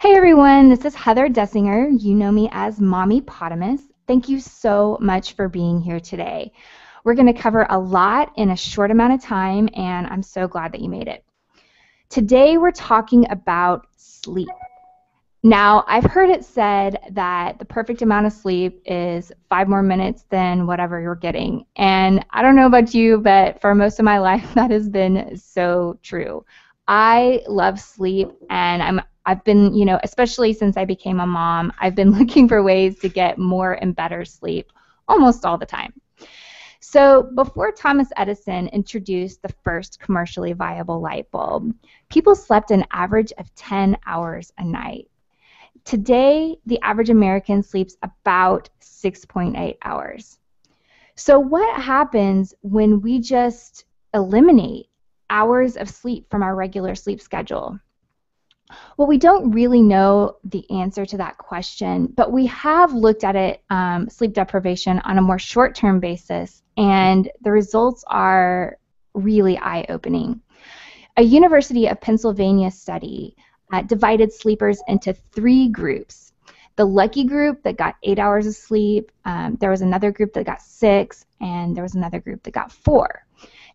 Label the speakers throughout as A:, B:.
A: Hey everyone, this is Heather Dessinger. You know me as Mommy Potamus. Thank you so much for being here today. We're going to cover a lot in a short amount of time, and I'm so glad that you made it. Today we're talking about sleep. Now, I've heard it said that the perfect amount of sleep is 5 more minutes than whatever you're getting. And I don't know about you, but for most of my life, that has been so true. I love sleep, and I've been, especially since I became a mom, I've been looking for ways to get more and better sleep almost all the time. So before Thomas Edison introduced the first commercially viable light bulb, people slept an average of 10 hours a night. Today, the average American sleeps about 6.8 hours. So what happens when we just eliminate hours of sleep from our regular sleep schedule? Well, we don't really know the answer to that question, but we have looked at it, sleep deprivation, on a more short-term basis, and the results are really eye-opening. A University of Pennsylvania study divided sleepers into 3 groups. The lucky group that got 8 hours of sleep, there was another group that got 6, and there was another group that got 4.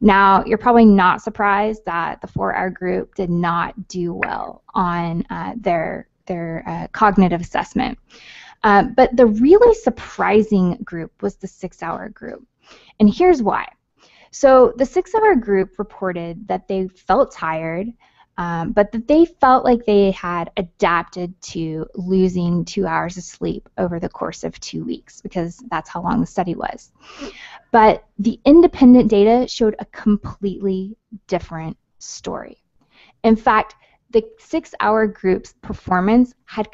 A: Now, you're probably not surprised that the 4-hour group did not do well on their cognitive assessment. But the really surprising group was the 6-hour group. And here's why. So the 6-hour group reported that they felt tired, but that they felt like they had adapted to losing 2 hours of sleep over the course of 2 weeks, because that's how long the study was. But the independent data showed a completely different story. In fact, the 6-hour group's performance had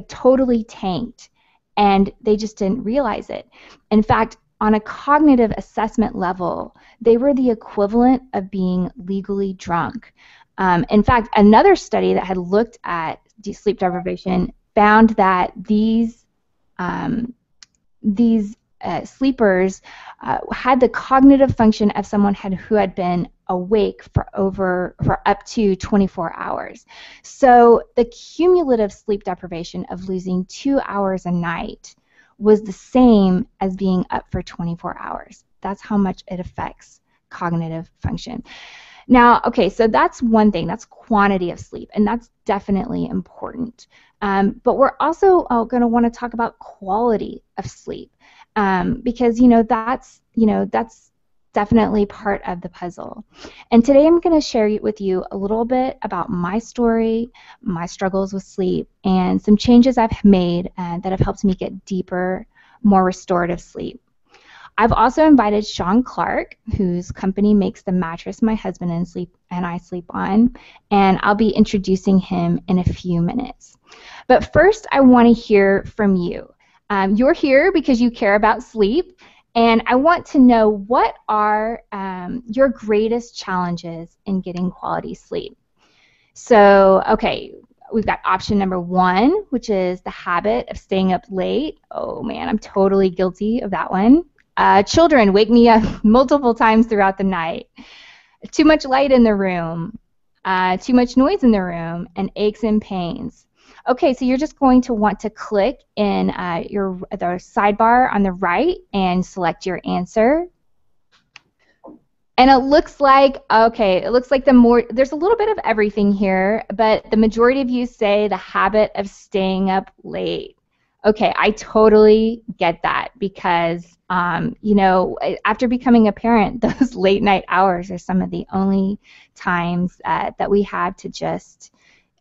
A: totally tanked, and they just didn't realize it. In fact, on a cognitive assessment level, they were the equivalent of being legally drunk. In fact, another study that had looked at sleep deprivation found that these sleepers had the cognitive function of someone who had been awake for up to 24 hours. So the cumulative sleep deprivation of losing 2 hours a night was the same as being up for 24 hours. That's how much it affects cognitive function. Now, okay, so that's one thing. That's quantity of sleep, and that's definitely important. But we're also going to want to talk about quality of sleep, because that's definitely part of the puzzle. And today I'm going to share with you a little bit about my story, my struggles with sleep, and some changes I've made that have helped me get deeper, more restorative sleep. I've also invited Sean Clark, whose company makes the mattress my husband and I sleep on, and I'll be introducing him in a few minutes. But first, I want to hear from you. You're here because you care about sleep, and I want to know, what are your greatest challenges in getting quality sleep? So, okay, we've got option number 1, which is the habit of staying up late. Oh man, I'm totally guilty of that one. Children wake me up multiple times throughout the night. Too much light in the room, too much noise in the room, and aches and pains. Okay, so you're just going to want to click in the sidebar on the right and select your answer. And it looks like, okay, there's a little bit of everything here, but the majority of you say the habit of staying up late. Okay, I totally get that, because after becoming a parent, those late night hours are some of the only times that we have to just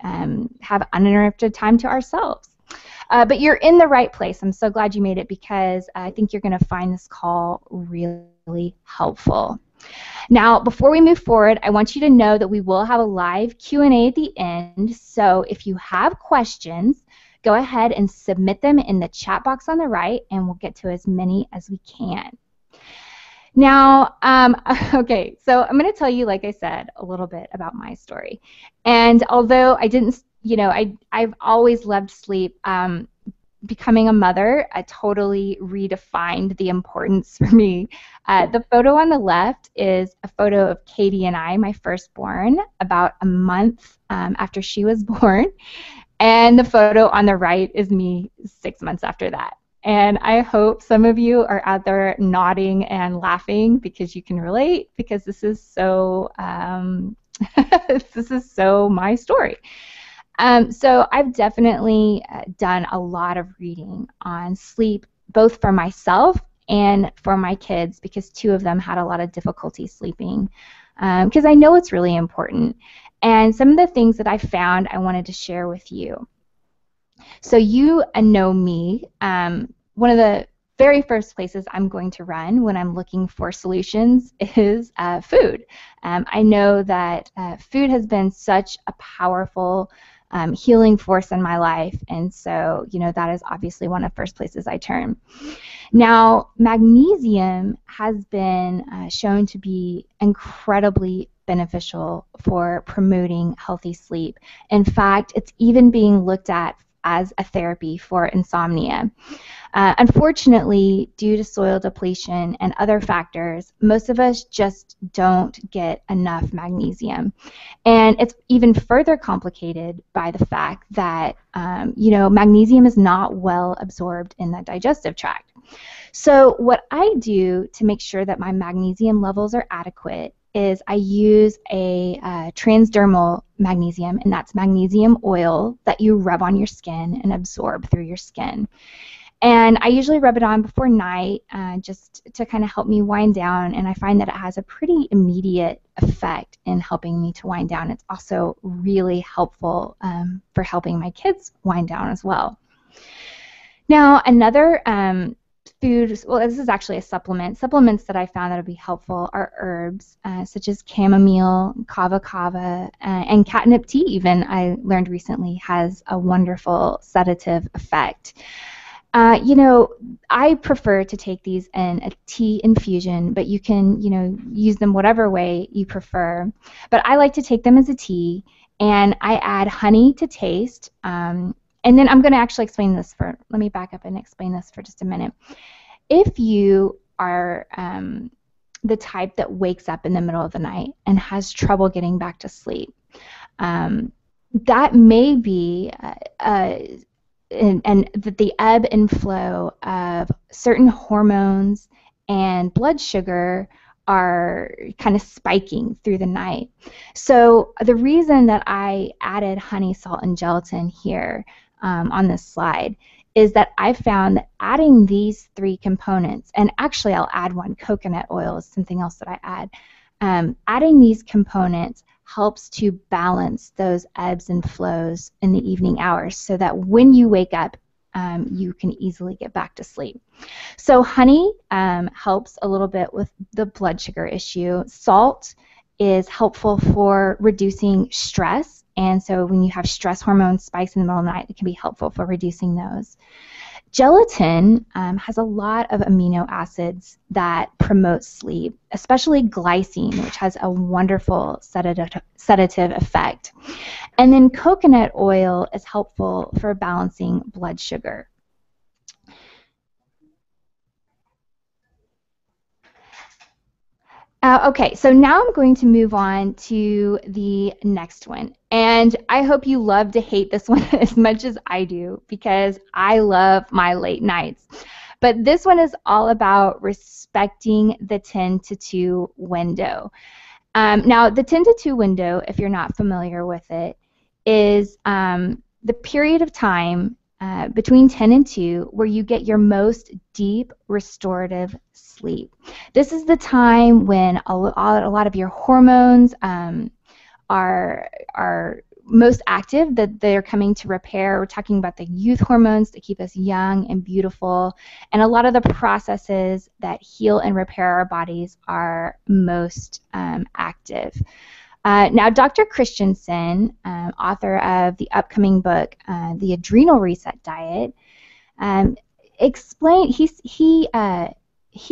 A: have uninterrupted time to ourselves. But you're in the right place. I'm so glad you made it, because I think you're going to find this call really helpful. Now, before we move forward, I want you to know that we will have a live Q&A at the end. So if you have questions, go ahead and submit them in the chat box on the right, and we'll get to as many as we can. Now, okay, so I'm going to tell you, like I said, a little bit about my story. And although I didn't, I've always loved sleep, becoming a mother totally redefined the importance for me. The photo on the left is a photo of Katie and I, my firstborn, about a month after she was born. And the photo on the right is me 6 months after that. And I hope some of you are out there nodding and laughing because you can relate, because this is so this is so my story. So I've definitely done a lot of reading on sleep, both for myself and for my kids, because two of them had a lot of difficulty sleeping, because I know it's really important. And some of the things that I found I wanted to share with you. So you know me. One of the very first places I'm going to run when I'm looking for solutions is food. I know that food has been such a powerful healing force in my life, and so that is obviously one of the first places I turn. Now, magnesium has been shown to be incredibly beneficial for promoting healthy sleep. In fact, it's even being looked at as a therapy for insomnia. Unfortunately, due to soil depletion and other factors, most of us just don't get enough magnesium. And it's even further complicated by the fact that, magnesium is not well absorbed in the digestive tract. So what I do to make sure that my magnesium levels are adequate is I use a transdermal magnesium, and that's magnesium oil that you rub on your skin and absorb through your skin. And I usually rub it on before night just to kind of help me wind down, and I find that it has a pretty immediate effect in helping me to wind down. It's also really helpful for helping my kids wind down as well. Now, another food, well, this is actually a supplement. Supplements that I found that would be helpful are herbs such as chamomile, kava kava, and catnip tea even, I learned recently, has a wonderful sedative effect. I prefer to take these in a tea infusion, but you can, use them whatever way you prefer. But I like to take them as a tea, and I add honey to taste. And then I'm going to actually explain this let me back up and explain this for just a minute. If you are the type that wakes up in the middle of the night and has trouble getting back to sleep, that may be and the ebb and flow of certain hormones and blood sugar are kind of spiking through the night. So the reason that I added honey, salt, and gelatin here on this slide is that I found that adding these three components, and actually I'll add one, coconut oil is something else that I add, adding these components helps to balance those ebbs and flows in the evening hours so that when you wake up, you can easily get back to sleep. So honey helps a little bit with the blood sugar issue. Salt is helpful for reducing stress, and so when you have stress hormone spikes in the middle of the night, it can be helpful for reducing those. Gelatin has a lot of amino acids that promote sleep, especially glycine, which has a wonderful sedative effect. And then coconut oil is helpful for balancing blood sugar. Okay, so now I'm going to move on to the next one. And I hope you love to hate this one as much as I do, because I love my late nights. But this one is all about respecting the 10 to 2 window. Now, the 10 to 2 window, if you're not familiar with it, is the period of time between 10 and 2 where you get your most deep restorative sleep. This is the time when a lot of your hormones are most active, that they're coming to repair. We're talking about the youth hormones that keep us young and beautiful, and a lot of the processes that heal and repair our bodies are most active. Now, Dr. Christensen, author of the upcoming book, The Adrenal Reset Diet, explained, he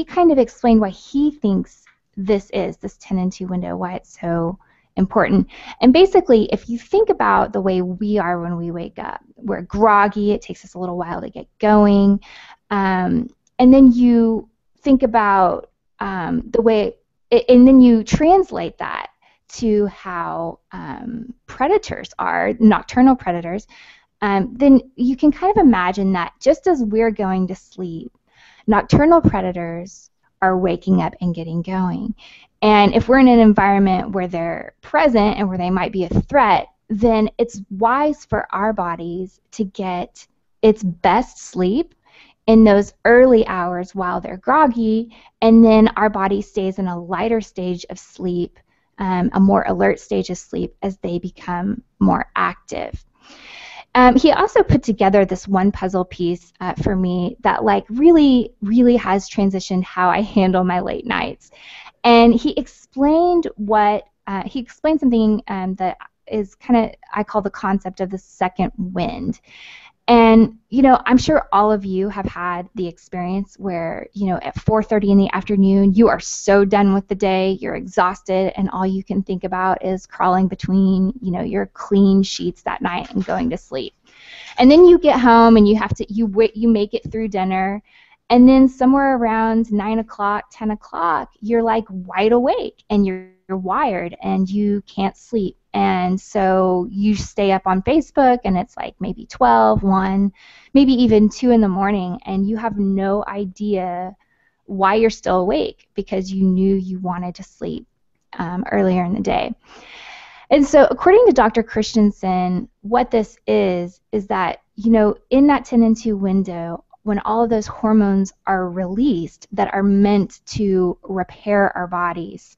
A: kind of explained why he thinks this 10 and 2 window, why it's so important. And basically, if you think about the way we are when we wake up, we're groggy, it takes us a little while to get going, and then you think about the way, and then you translate that to how predators are, nocturnal predators, then you can kind of imagine that just as we're going to sleep, nocturnal predators are waking up and getting going. And if we're in an environment where they're present and where they might be a threat, then it's wise for our bodies to get its best sleep in those early hours while they're groggy, and then our body stays in a lighter stage of sleep, a more alert stage of sleep as they become more active. He also put together this one puzzle piece for me that like really has transitioned how I handle my late nights. And he explained something that is kind of, I call the concept of the second wind. And, I'm sure all of you have had the experience where, at 4:30 in the afternoon, you are so done with the day, you're exhausted, and all you can think about is crawling between, your clean sheets that night and going to sleep. And then you get home and you make it through dinner, and then somewhere around 9 o'clock, 10 o'clock, you're like wide awake and you're wired and you can't sleep. And so you stay up on Facebook and it's like maybe 12, 1, maybe even 2 in the morning, and you have no idea why you're still awake because you knew you wanted to sleep earlier in the day. And so according to Dr. Christensen, what this is that, in that 10 and 2 window, when all of those hormones are released that are meant to repair our bodies,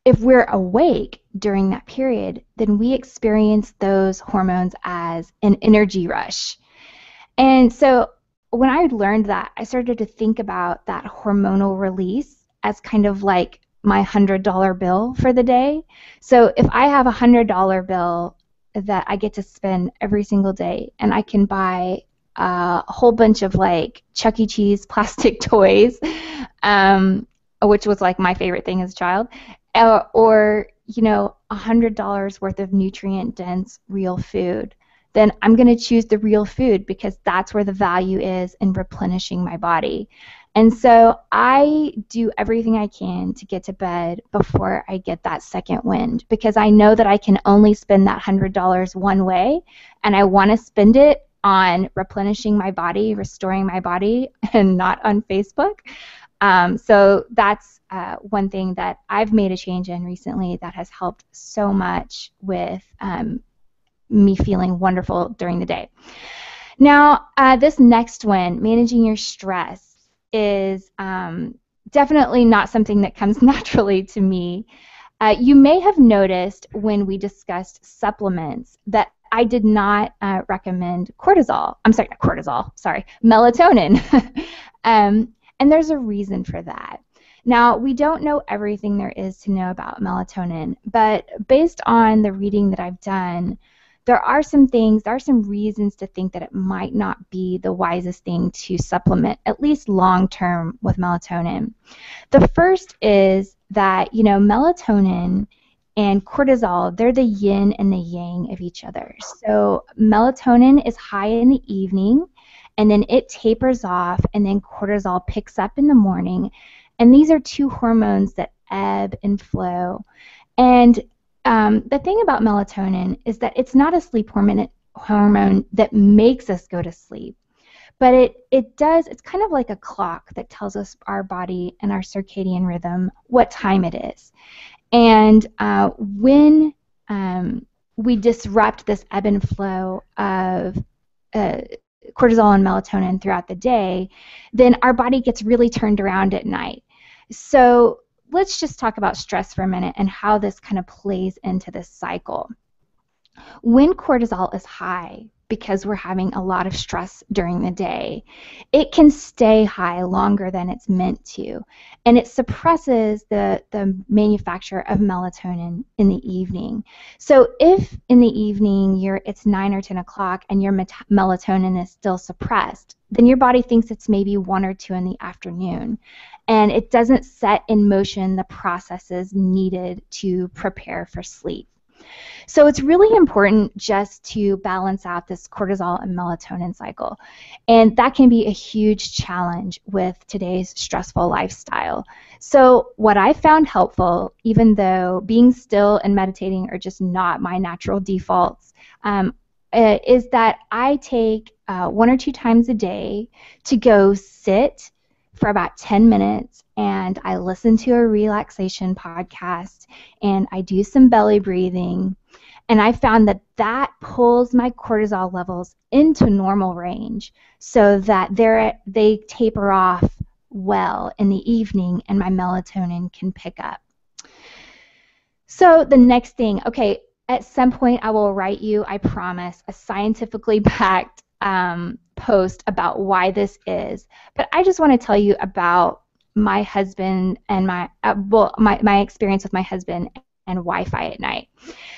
A: if we're awake during that period, then we experience those hormones as an energy rush. And so when I learned that, I started to think about that hormonal release as kind of like my $100 bill for the day. So if I have a $100 bill that I get to spend every single day, and I can buy a whole bunch of like Chuck E. Cheese plastic toys, which was like my favorite thing as a child, or $100 worth of nutrient-dense real food, then I'm going to choose the real food because that's where the value is in replenishing my body. And so I do everything I can to get to bed before I get that second wind, because I know that I can only spend that $100 one way, and I want to spend it on replenishing my body, restoring my body, and not on Facebook. So that's one thing that I've made a change in recently that has helped so much with me feeling wonderful during the day. Now, this next one, managing your stress, is definitely not something that comes naturally to me. You may have noticed when we discussed supplements that I did not recommend melatonin. And there's a reason for that. Now, we don't know everything there is to know about melatonin, but based on the reading that I've done, there are some reasons to think that it might not be the wisest thing to supplement, at least long-term, with melatonin. The first is that, melatonin and cortisol, they're the yin and the yang of each other. So melatonin is high in the evening, and then it tapers off, and then cortisol picks up in the morning. And these are two hormones that ebb and flow. And the thing about melatonin is that it's not a sleep hormone that makes us go to sleep, but it's kind of like a clock that tells us, our body and our circadian rhythm, what time it is. And when we disrupt this ebb and flow of cortisol and melatonin throughout the day, then our body gets really turned around at night. So let's just talk about stress for a minute and how this kind of plays into this cycle. When cortisol is high, because we're having a lot of stress during the day, it can stay high longer than it's meant to, and it suppresses the manufacture of melatonin in the evening. So if in the evening it's 9 or 10 o'clock and your melatonin is still suppressed, then your body thinks it's maybe 1 or 2 in the afternoon, and it doesn't set in motion the processes needed to prepare for sleep. So it's really important just to balance out this cortisol and melatonin cycle. And that can be a huge challenge with today's stressful lifestyle. So what I found helpful, even though being still and meditating are just not my natural defaults, is that I take 1 or 2 times a day to go sit for about 10 minutes and I listen to a relaxation podcast and I do some belly breathing. And I found that that pulls my cortisol levels into normal range so that they taper off well in the evening and my melatonin can pick up. So the next thing, okay, at some point I will write you, I promise, a scientifically backed post about why this is. But I just want to tell you about my husband and my experience with my husband and Wi-Fi at night.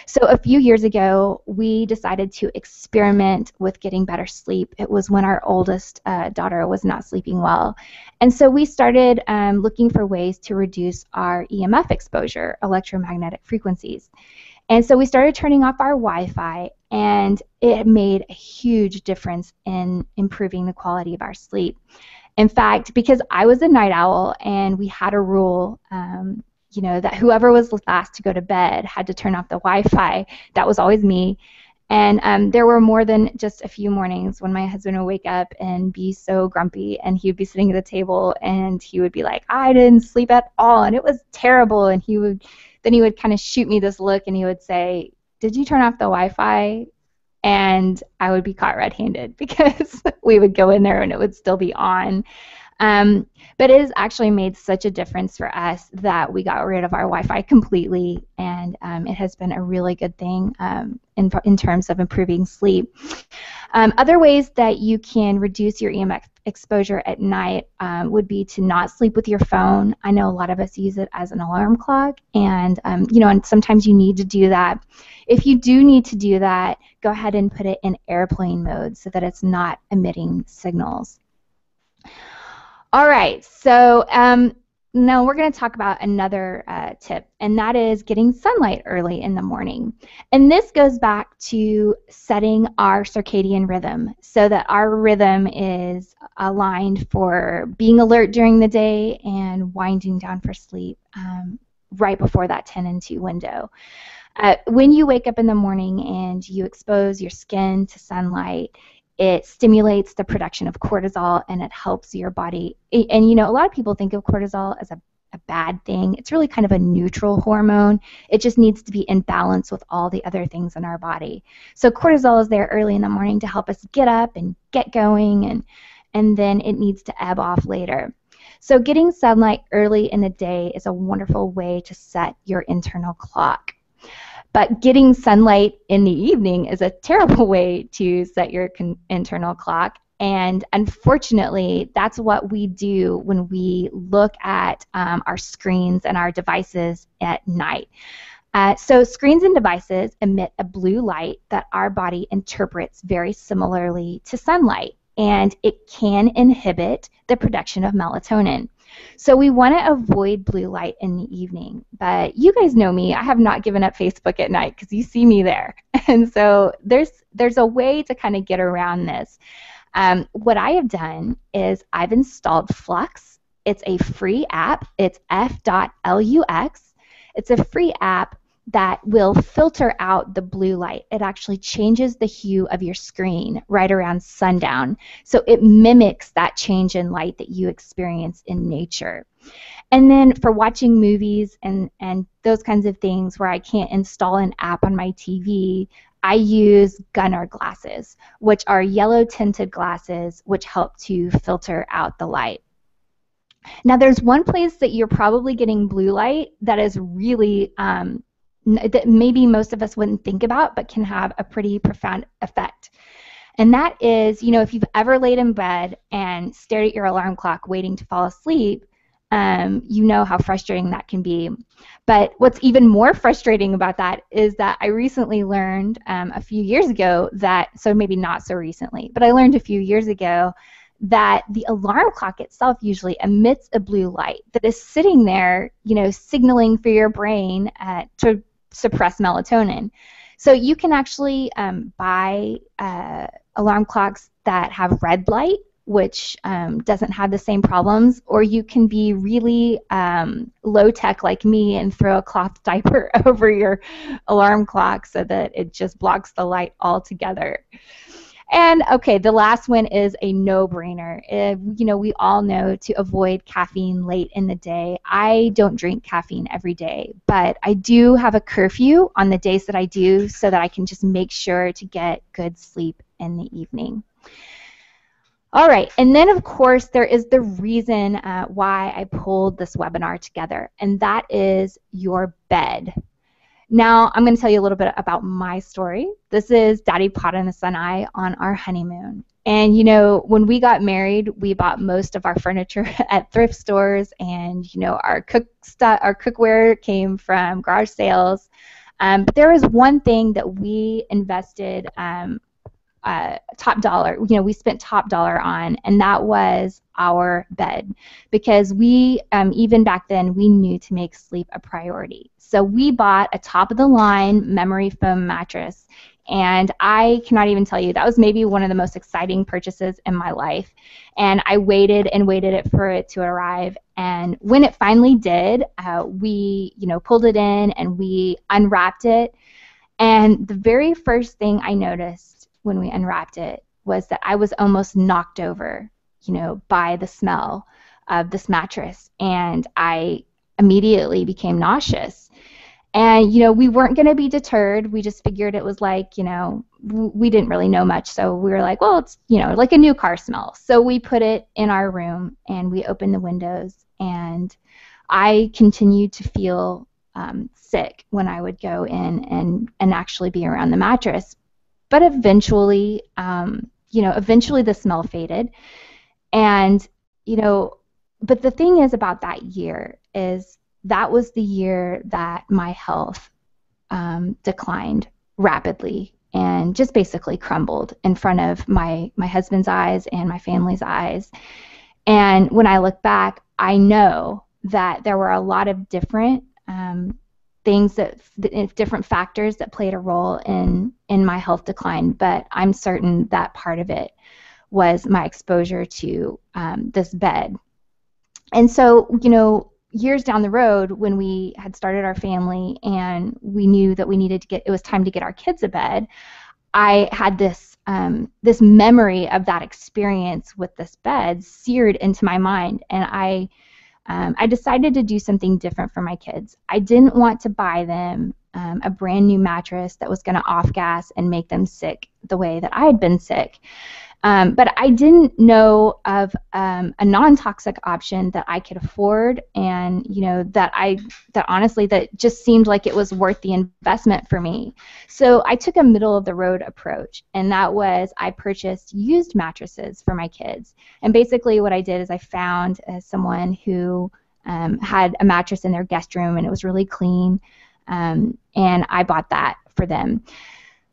A: So a few years ago, we decided to experiment with getting better sleep. It was when our oldest daughter was not sleeping well. And so we started looking for ways to reduce our EMF exposure, electromagnetic frequencies. And so we started turning off our Wi-Fi, and it made a huge difference in improving the quality of our sleep. In fact, because I was a night owl and we had a rule, that whoever was last to go to bed had to turn off the Wi-Fi. That was always me. And there were more than just a few mornings when my husband would wake up and be so grumpy, and he would be sitting at the table and he would be like, I didn't sleep at all, and it was terrible. And he would kind of shoot me this look and he would say, did you turn off the Wi-Fi? And I would be caught red-handed because we would go in there and it would still be on. But it has actually made such a difference for us that we got rid of our Wi-Fi completely, and it has been a really good thing in terms of improving sleep. Other ways that you can reduce your EMF exposure at night would be to not sleep with your phone. I know a lot of us use it as an alarm clock, and and sometimes you need to do that. If you do need to do that, go ahead and put it in airplane mode so that it's not emitting signals. All right, so now we're going to talk about another tip, and that is getting sunlight early in the morning. And this goes back to setting our circadian rhythm so that our rhythm is aligned for being alert during the day and winding down for sleep right before that 10 and 2 window. When you wake up in the morning and you expose your skin to sunlight, it stimulates the production of cortisol and it helps your body. And a lot of people think of cortisol as a bad thing. It's really kind of a neutral hormone. It just needs to be in balance with all the other things in our body. So cortisol is there early in the morning to help us get up and get going, and then it needs to ebb off later. So getting sunlight early in the day is a wonderful way to set your internal clock. But getting sunlight in the evening is a terrible way to set your internal clock. And unfortunately, that's what we do when we look at our screens and our devices at night. So screens and devices emit a blue light that our body interprets very similarly to sunlight, and it can inhibit the production of melatonin. So we want to avoid blue light in the evening. But you guys know me. I have not given up Facebook at night because you see me there. And so there's a way to kind of get around this. What I have done is I've installed Flux. It's a free app. It's f.lux. It's a free app that will filter out the blue light. It actually changes the hue of your screen right around sundown. So it mimics that change in light that you experience in nature. And then for watching movies and those kinds of things where I can't install an app on my TV, I use Gunnar glasses, which are yellow tinted glasses which help to filter out the light. Now there's one place that you're probably getting blue light that is really that maybe most of us wouldn't think about, but can have a pretty profound effect. And that is, if you've ever laid in bed and stared at your alarm clock waiting to fall asleep, you know how frustrating that can be. But what's even more frustrating about that is that I recently learned a few years ago so maybe not so recently, but I learned a few years ago that the alarm clock itself usually emits a blue light that is sitting there, signaling for your brain to suppress melatonin. So you can actually buy alarm clocks that have red light, which doesn't have the same problems, or you can be really low tech like me and throw a cloth diaper over your alarm clock so that it just blocks the light altogether. And okay, the last one is a no-brainer. You know, we all know to avoid caffeine late in the day. I don't drink caffeine every day, but I do have a curfew on the days that I do so that I can just make sure to get good sleep in the evening. All right, and then of course there is the reason why I pulled this webinar together, and that is your bed. Now I'm going to tell you a little bit about my story. This is Daddy Potamus and I on our honeymoon. And you know, when we got married, we bought most of our furniture at thrift stores, and you know, our cookware came from garage sales. But there was one thing that we invested top dollar, you know, we spent top dollar on, and that was our bed, because we, even back then, we knew to make sleep a priority. So we bought a top of the line memory foam mattress, and I cannot even tell you, that was maybe one of the most exciting purchases in my life. And I waited and waited for it to arrive, and when it finally did, we, you know, pulled it in and we unwrapped it, and the very first thing I noticed when we unwrapped it was that I was almost knocked over, you know, by the smell of this mattress, and I immediately became nauseous. And you know, we weren't going to be deterred. We just figured it was like, you know, we didn't really know much, so we were like, well, it's, you know, like a new car smell. So we put it in our room and we opened the windows, and I continued to feel sick when I would go in and actually be around the mattress. But eventually, you know, eventually the smell faded. And, you know, but the thing is about that year is that was the year that my health declined rapidly and just basically crumbled in front of my husband's eyes and my family's eyes. And when I look back, I know that there were a lot of different things different factors that played a role in my health decline, but I'm certain that part of it was my exposure to this bed. And so, you know, years down the road, when we had started our family and we knew that we needed to it was time to get our kids a bed, I had this this memory of that experience with this bed seared into my mind, and I decided to do something different for my kids. I didn't want to buy them a brand new mattress that was going to off-gas and make them sick the way that I had been sick. But I didn't know of a non-toxic option that I could afford, and you know, that honestly that just seemed like it was worth the investment for me. So I took a middle of the road approach, and that was I purchased used mattresses for my kids. And basically what I did is I found someone who had a mattress in their guest room, and it was really clean, and I bought that for them.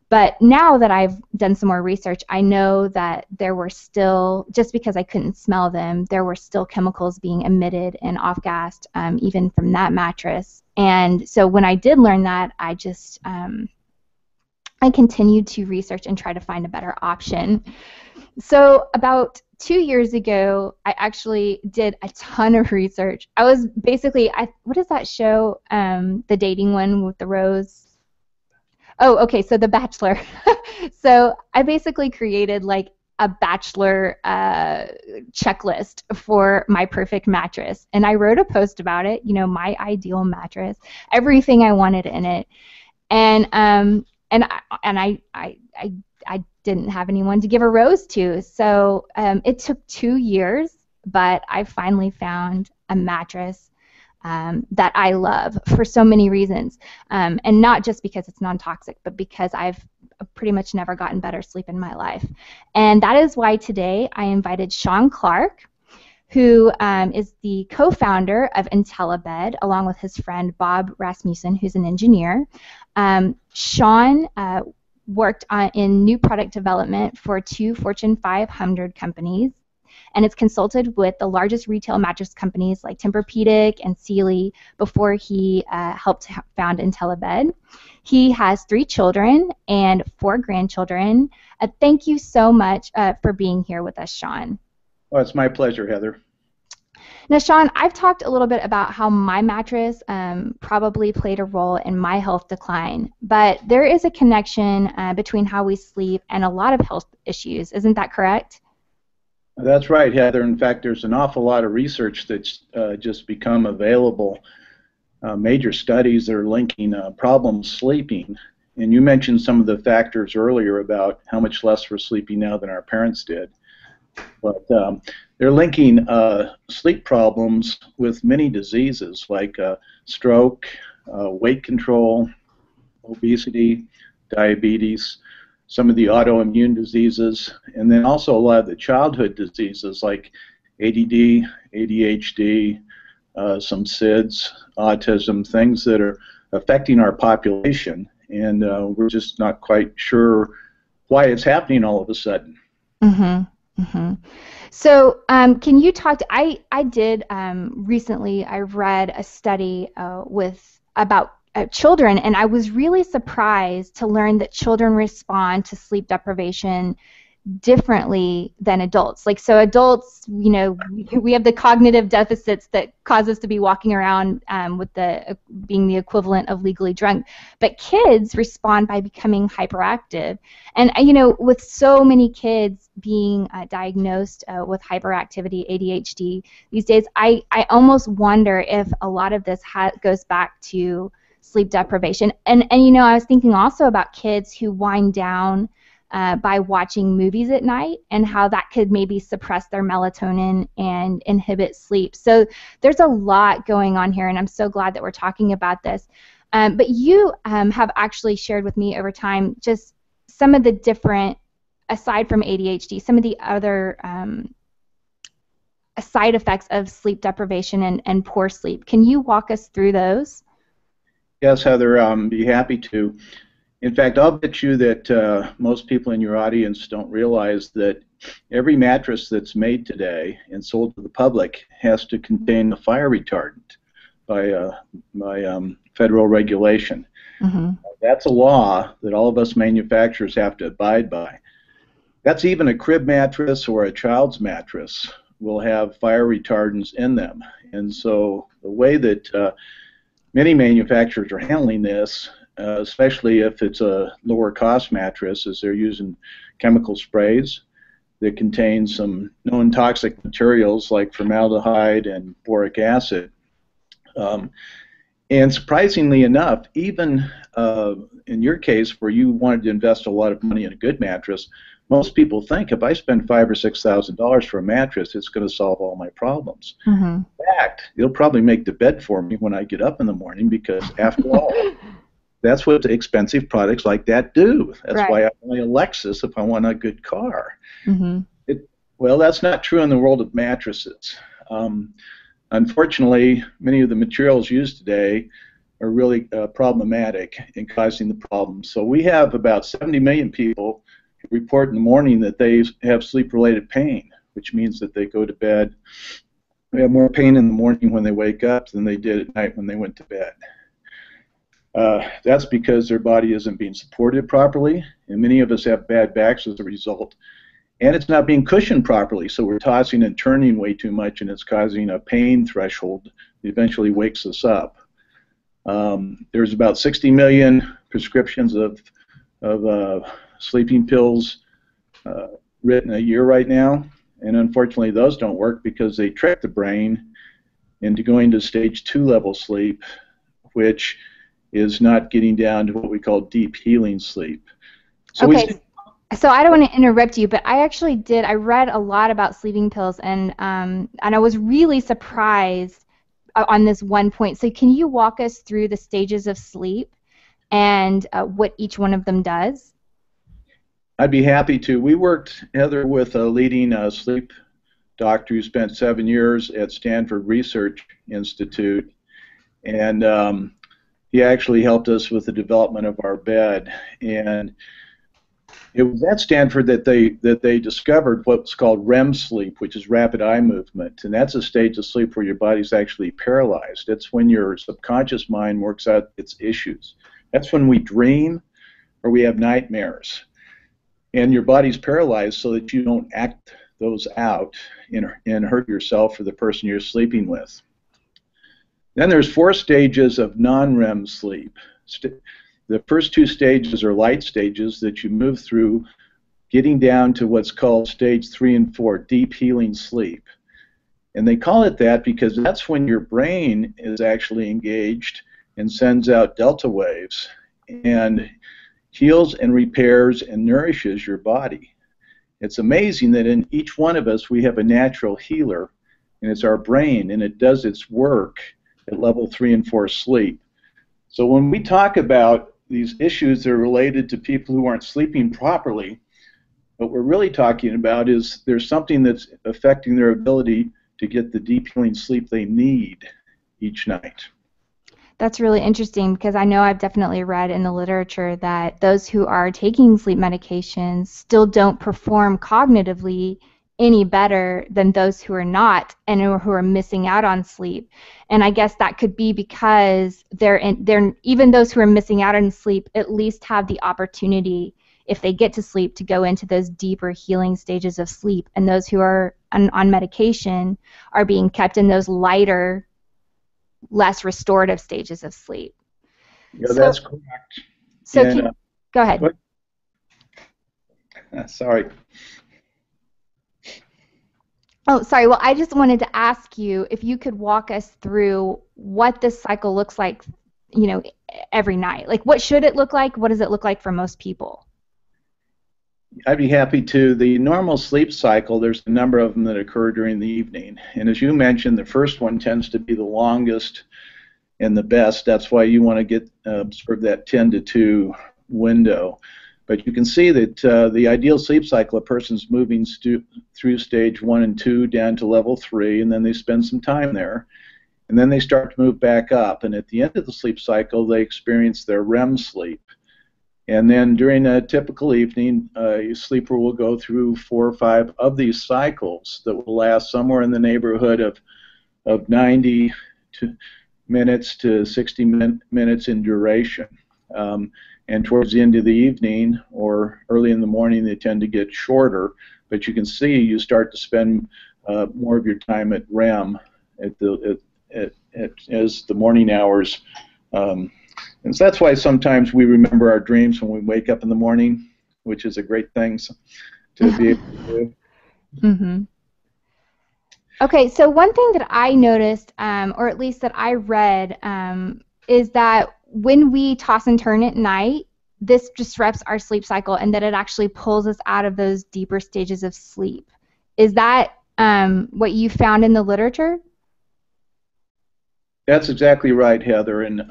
A: But now that I've done some more research, I know that there were still, just because I couldn't smell them, there were still chemicals being emitted and off-gassed, even from that mattress. And so when I did learn that, I just, I continued to research and try to find a better option. So about 2 years ago, I actually did a ton of research. I was basically, what is that show, the dating one with the rose? Oh, okay, so The Bachelor. So I basically created like a bachelor checklist for my perfect mattress, and I wrote a post about it, you know, my ideal mattress, everything I wanted in it, and I didn't have anyone to give a rose to, so it took 2 years, but I finally found a mattress that I love for so many reasons, and not just because it's non-toxic, but because I've pretty much never gotten better sleep in my life. And that is why today I invited Sean Clark, who is the co-founder of Intellibed, along with his friend Bob Rasmussen, who's an engineer. Sean worked in new product development for 2 Fortune 500 companies. and it's consulted with the largest retail mattress companies like Tempur-Pedic and Sealy before he helped found Intellibed. He has 3 children and 4 grandchildren. Thank you so much for being here with us, Sean.
B: Well, it's my pleasure, Heather.
A: Now, Sean, I've talked a little bit about how my mattress probably played a role in my health decline, but there is a connection between how we sleep and a lot of health issues. Isn't that correct?
B: That's right, Heather. In fact, there's an awful lot of research that's just become available, major studies that are linking problems sleeping. And you mentioned some of the factors earlier about how much less we're sleeping now than our parents did. But they're linking sleep problems with many diseases like stroke, weight control, obesity, diabetes, some of the autoimmune diseases, and then also a lot of the childhood diseases like ADD, ADHD, some SIDS, autism, things that are affecting our population, and we're just not quite sure why it's happening all of a sudden.
A: Mm-hmm. Mm-hmm. So can you talk to, I did recently, I read a study about children, and I was really surprised to learn that children respond to sleep deprivation differently than adults. Like, so adults, you know, we have the cognitive deficits that cause us to be walking around with being the equivalent of legally drunk. But kids respond by becoming hyperactive. And, you know, with so many kids being diagnosed with hyperactivity, ADHD these days, I almost wonder if a lot of this goes back to sleep deprivation. And, you know, I was thinking also about kids who wind down by watching movies at night, and how that could maybe suppress their melatonin and inhibit sleep. So there's a lot going on here, and I'm so glad that we're talking about this. But you have actually shared with me over time just some of the different, aside from ADHD, some of the other side effects of sleep deprivation and poor sleep. Can you walk us through those?
B: Yes, Heather, be happy to. In fact, I'll bet you that most people in your audience don't realize that every mattress that's made today and sold to the public has to contain a fire retardant by federal regulation.
A: Mm-hmm.
B: That's a law that all of us manufacturers have to abide by. That's even a crib mattress or a child's mattress will have fire retardants in them. And so the way that many manufacturers are handling this, especially if it's a lower cost mattress, is they're using chemical sprays that contain some known toxic materials like formaldehyde and boric acid. And surprisingly enough, even in your case where you wanted to invest a lot of money in a good mattress, most people think if I spend $5,000 or $6,000 for a mattress, it's going to solve all my problems.
A: Mm-hmm.
B: In fact, it'll probably make the bed for me when I get up in the morning, because after all, that's what expensive products like that do. That's
A: right.
B: why I buy a Lexus if I want a good car.
A: Mm-hmm.
B: Well, that's not true in the world of mattresses. Unfortunately, many of the materials used today are really problematic in causing the problems. So we have about 70 million people who report in the morning that they have sleep-related pain, which means that they go to bed. They have more pain in the morning when they wake up than they did at night when they went to bed. That's because their body isn't being supported properly, and many of us have bad backs as a result. And it's not being cushioned properly, so we're tossing and turning way too much, and it's causing a pain threshold that eventually wakes us up. There's about 60 million prescriptions of sleeping pills written a year right now, and unfortunately those don't work because they trick the brain into going to stage 2 level sleep, which is not getting down to what we call deep healing sleep. So
A: okay. So I don't want to interrupt you, but I actually did. I read a lot about sleeping pills, and I was really surprised on this one point. So can you walk us through the stages of sleep and what each one of them does?
B: I'd be happy to. We worked, Heather, with a leading sleep doctor who spent 7 years at Stanford Research Institute, and he actually helped us with the development of our bed. And It was at Stanford that they discovered what's called REM sleep, which is rapid eye movement, and that's a stage of sleep where your body's actually paralyzed. It's when your subconscious mind works out its issues. That's when we dream or we have nightmares, and your body's paralyzed so that you don't act those out and hurt yourself or the person you're sleeping with. Then there's 4 stages of non-REM sleep. The first 2 stages are light stages that you move through, getting down to what's called stage 3 and 4, deep healing sleep. And they call it that because that's when your brain is actually engaged and sends out delta waves and heals and repairs and nourishes your body. It's amazing that in each one of us we have a natural healer, and it's our brain, and it does its work at level 3 and 4 sleep. So when we talk about these issues that are related to people who aren't sleeping properly, what we're really talking about is there's something that's affecting their ability to get the deep healing sleep they need each night.
A: That's really interesting because I know I've definitely read in the literature that those who are taking sleep medications still don't perform cognitively any better than those who are not and who are missing out on sleep. And I guess that could be because even those who are missing out on sleep at least have the opportunity, if they get to sleep, to go into those deeper healing stages of sleep. And those who are on medication are being kept in those lighter, less restorative stages of sleep.
B: Yeah, that's correct.
A: So go ahead.
B: Sorry.
A: Oh, sorry. Well, I just wanted to ask you if you could walk us through what this cycle looks like, every night. Like, what should it look like? What does it look like for most people?
B: I'd be happy to. The normal sleep cycle, there's a number of them that occur during the evening. And as you mentioned, the first one tends to be the longest and the best. That's why you want to get sort of that 10 to 2 window. But you can see that the ideal sleep cycle, a person's moving through stage 1 and 2 down to level 3, and then they spend some time there. And then they start to move back up. And at the end of the sleep cycle, they experience their REM sleep. And then during a typical evening, a sleeper will go through 4 or 5 of these cycles that will last somewhere in the neighborhood of 90 minutes to 60 minutes in duration. And towards the end of the evening or early in the morning, they tend to get shorter. But you can see you start to spend more of your time at REM as the morning hours. And so that's why sometimes we remember our dreams when we wake up in the morning, which is a great thing to be able to do.
A: Mm-hmm. Okay, so one thing that I noticed, or at least that I read, is that when we toss and turn at night, this disrupts our sleep cycle and that it actually pulls us out of those deeper stages of sleep. Is that what you found in the literature?
B: That's exactly right, Heather. And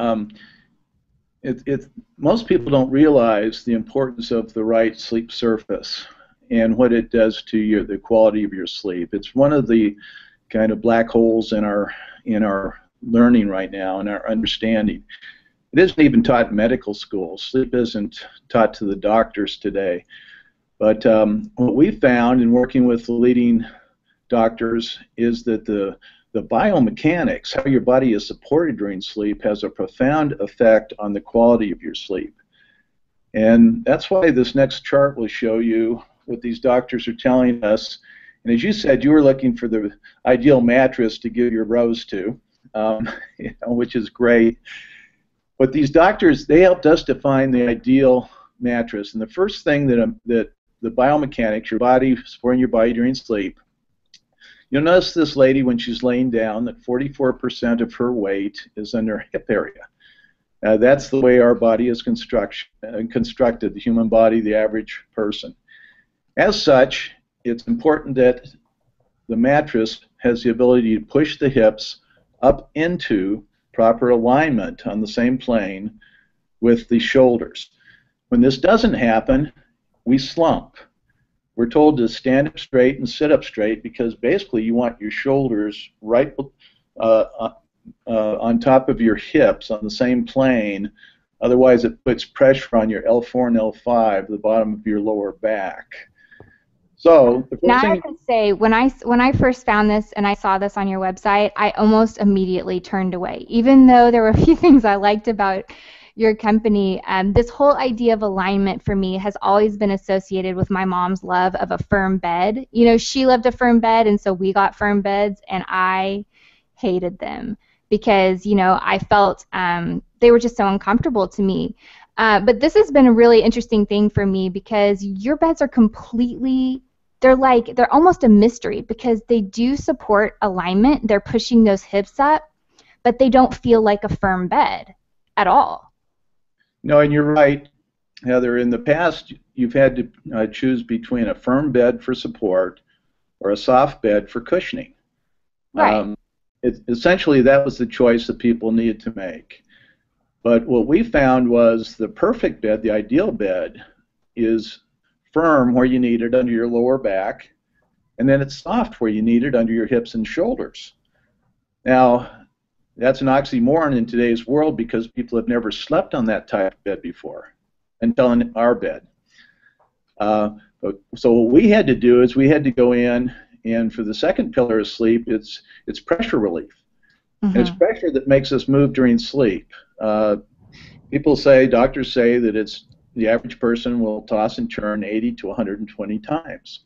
B: most people don't realize the importance of the right sleep surface and what it does to the quality of your sleep. It's one of the kind of black holes in our learning right now and our understanding. It isn't even taught in medical school. Sleep isn't taught to the doctors today. But what we found in working with the leading doctors is that the biomechanics, how your body is supported during sleep, has a profound effect on the quality of your sleep. And that's why this next chart will show you what these doctors are telling us. And as you said, you were looking for the ideal mattress to give your rose to, which is great. But these doctors, they helped us define the ideal mattress. And the first thing that the biomechanics, your body supporting your body during sleep, you'll notice this lady when she's laying down that 44% of her weight is in her hip area. That's the way our body is constructed, the human body, the average person. As such, it's important that the mattress has the ability to push the hips up into proper alignment on the same plane with the shoulders. When this doesn't happen, we slump. We're told to stand up straight and sit up straight because basically you want your shoulders right on top of your hips on the same plane Otherwise, it puts pressure on your L4 and L5, the bottom of your lower back. So the
A: Now
B: first
A: I
B: thing,
A: have to say, when I first found this and I saw this on your website, I almost immediately turned away. Even though there were a few things I liked about your company, this whole idea of alignment for me has always been associated with my mom's love of a firm bed. You know, she loved a firm bed, and so we got firm beds, and I hated them because, you know, I felt they were just so uncomfortable to me. But this has been a really interesting thing for me because your beds are completely, they're almost a mystery because they do support alignment. They're pushing those hips up, but they don't feel like a firm bed at all.
B: no, and you're right, Heather. In the past, you've had to choose between a firm bed for support or a soft bed for cushioning.
A: Right.
B: Essentially, that was the choice that people needed to make. But what we found was the perfect bed, the ideal bed, is firm where you need it under your lower back, and then it's soft where you need it under your hips and shoulders. Now, that's an oxymoron in today's world because people have never slept on that type of bed before until in our bed. So what we had to do is we had to go in, and for the second pillar of sleep, it's pressure relief. And it's pressure that makes us move during sleep. People say, doctors say that it's the average person will toss and turn 80 to 120 times.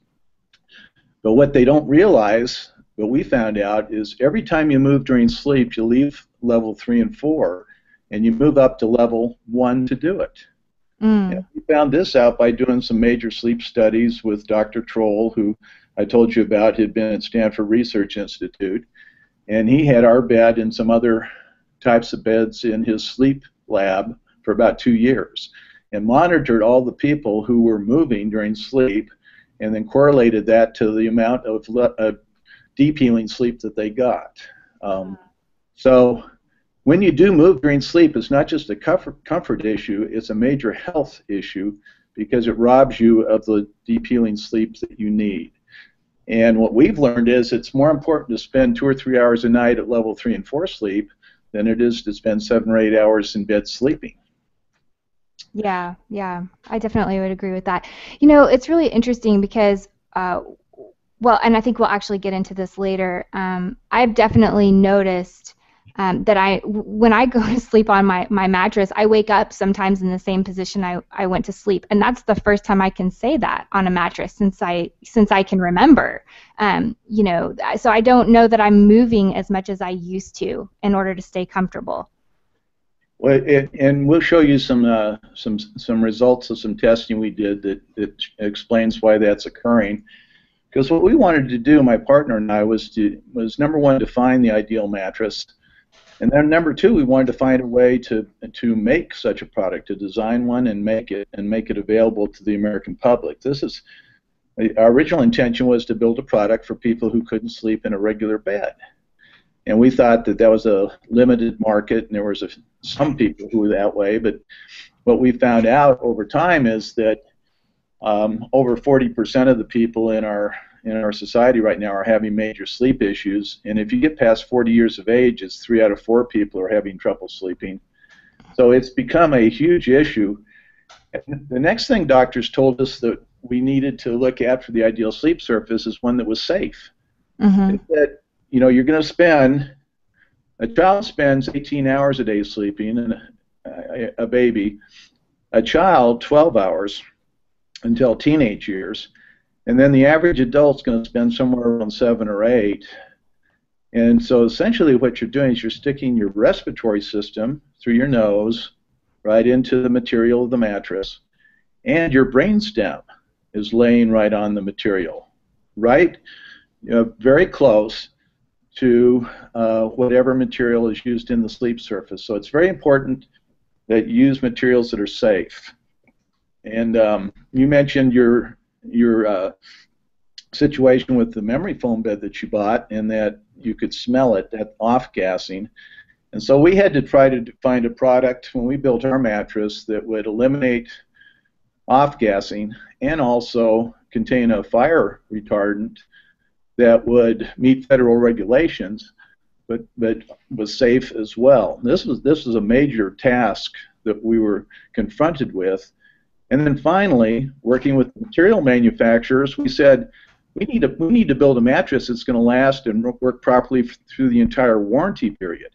B: But what they don't realize, what we found out, is every time you move during sleep, you leave level 3 and 4, and you move up to level 1 to do it. And we found this out by doing some major sleep studies with Dr. Troll, who I told you about, had been at Stanford Research Institute. And he had our bed and some other types of beds in his sleep lab for about 2 years and monitored all the people who were moving during sleep and then correlated that to the amount of deep healing sleep that they got. So when you do move during sleep, it's not just a comfort issue, it's a major health issue because it robs you of the deep healing sleep that you need. And what we've learned is it's more important to spend 2 or 3 hours a night at level 3 and 4 sleep than it is to spend 7 or 8 hours in bed sleeping.
A: Yeah, I definitely would agree with that. You know, it's really interesting because, well, and I think we'll actually get into this later. I've definitely noticed that when I go to sleep on my mattress, I wake up sometimes in the same position I went to sleep, and that's the first time I can say that on a mattress since I can remember. You know, so I don't know that I'm moving as much as I used to in order to stay comfortable.
B: Well, and we'll show you some results of some testing we did that explains why that's occurring. Because what we wanted to do, my partner and I, was number one, to find the ideal mattress. And then number two, we wanted to find a way to make such a product, to design one and make it available to the American public. Our original intention was to build a product for people who couldn't sleep in a regular bed. And we thought that was a limited market, and there was some people who were that way. But what we found out over time is that over 40% of the people in our society right now are having major sleep issues, and if you get past 40 years of age, it's 3 out of 4 people are having trouble sleeping. So it's become a huge issue. And the next thing doctors told us that we needed to look at for the ideal sleep surface is one that was safe. They said, you know, a child spends 18 hours a day sleeping, and a baby, a child 12 hours until teenage years. And then the average adult's going to spend somewhere around 7 or 8. And so essentially what you're doing is you're sticking your respiratory system through your nose right into the material of the mattress, and your brainstem is laying right on the material, right, very close to whatever material is used in the sleep surface. So it's very important that you use materials that are safe. And you mentioned your situation with the memory foam bed that you bought, and that you could smell it, that off-gassing. And so we had to try to find a product when we built our mattress that would eliminate off-gassing and also contain a fire retardant that would meet federal regulations but was safe as well. This was a major task that we were confronted with. And then finally, working with material manufacturers, we said we need to build a mattress that's going to last and work properly through the entire warranty period.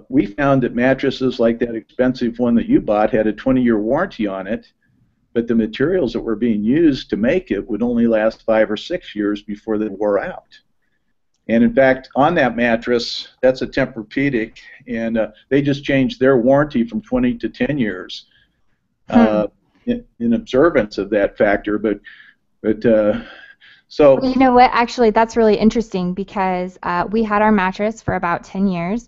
B: We found that mattresses like that expensive one that you bought had a 20-year warranty on it, but the materials that were being used to make it would only last 5 or 6 years before they wore out. And in fact, on that mattress, that's a Tempur-Pedic, and they just changed their warranty from 20 to 10 years in observance of that factor. But so
A: well, you know what? Actually, that's really interesting because we had our mattress for about 10 years.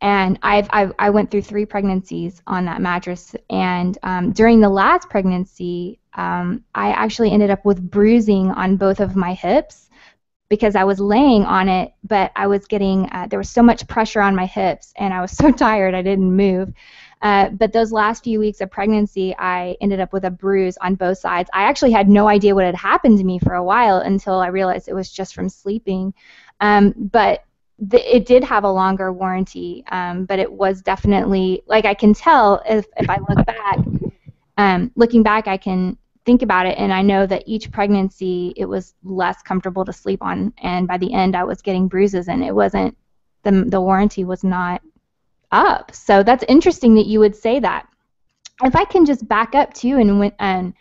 A: And I went through 3 pregnancies on that mattress, and during the last pregnancy, I actually ended up with bruising on both of my hips because I was laying on it, but I was getting there was so much pressure on my hips, and I was so tired I didn't move. But those last few weeks of pregnancy, I ended up with a bruise on both sides. I actually had no idea what had happened to me for a while until I realized it was just from sleeping. But it did have a longer warranty, but it was definitely, like, I can tell if I look back, looking back, I can think about it, and I know that each pregnancy it was less comfortable to sleep on, and by the end I was getting bruises, and it wasn't, the warranty was not up. So that's interesting that you would say that. If I can just back up too and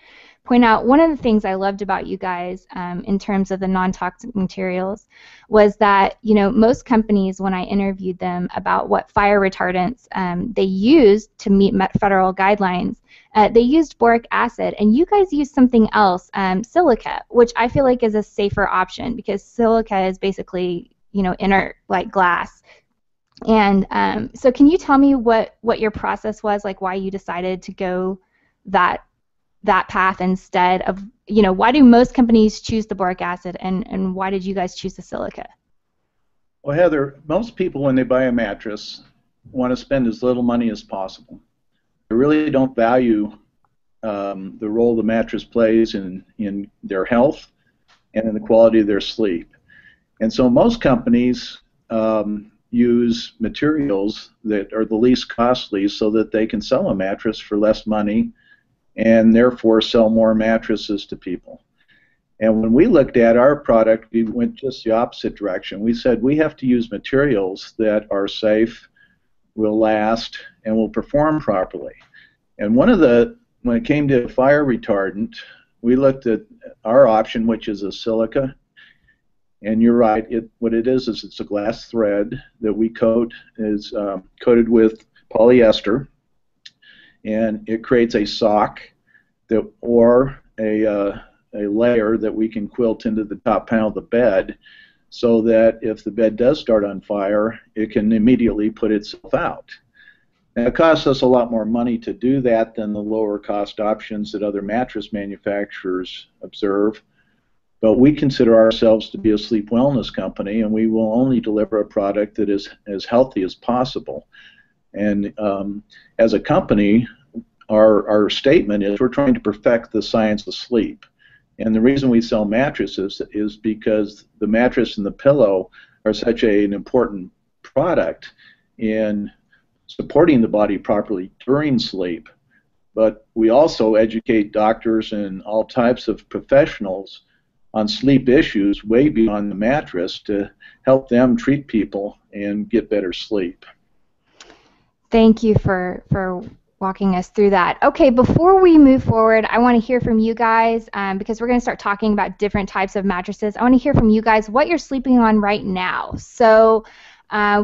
A: point out, one of the things I loved about you guys in terms of the non-toxic materials was that, you know, most companies, when I interviewed them about what fire retardants they used to meet federal guidelines, they used boric acid, and you guys used something else, silica, which I feel like is a safer option because silica is basically, you know, inert like glass. And so can you tell me what your process was, like why you decided to go that path instead of, you know, why do most companies choose the boric acid, and why did you guys choose the silica?
B: Well, Heather, most people when they buy a mattress want to spend as little money as possible. They really don't value the role the mattress plays in their health and in the quality of their sleep. And so most companies use materials that are the least costly so that they can sell a mattress for less money and therefore sell more mattresses to people. And when we looked at our product, we went just the opposite direction. We said we have to use materials that are safe, will last, and will perform properly. And when it came to fire retardant, we looked at our option, which is a silica. And you're right, what it is it's a glass thread that we coat, is coated with polyester, and it creates a sock or a layer that we can quilt into the top panel of the bed so that if the bed does start on fire, it can immediately put itself out. Now, it costs us a lot more money to do that than the lower cost options that other mattress manufacturers observe, but we consider ourselves to be a sleep wellness company, and we will only deliver a product that is as healthy as possible. And as a company, our statement is we're trying to perfect the science of sleep. And the reason we sell mattresses is because the mattress and the pillow are such an important product in supporting the body properly during sleep. But we also educate doctors and all types of professionals on sleep issues way beyond the mattress to help them treat people and get better sleep.
A: Thank you for walking us through that. Okay, before we move forward, I want to hear from you guys because we're going to start talking about different types of mattresses. I want to hear from you guys what you're sleeping on right now. So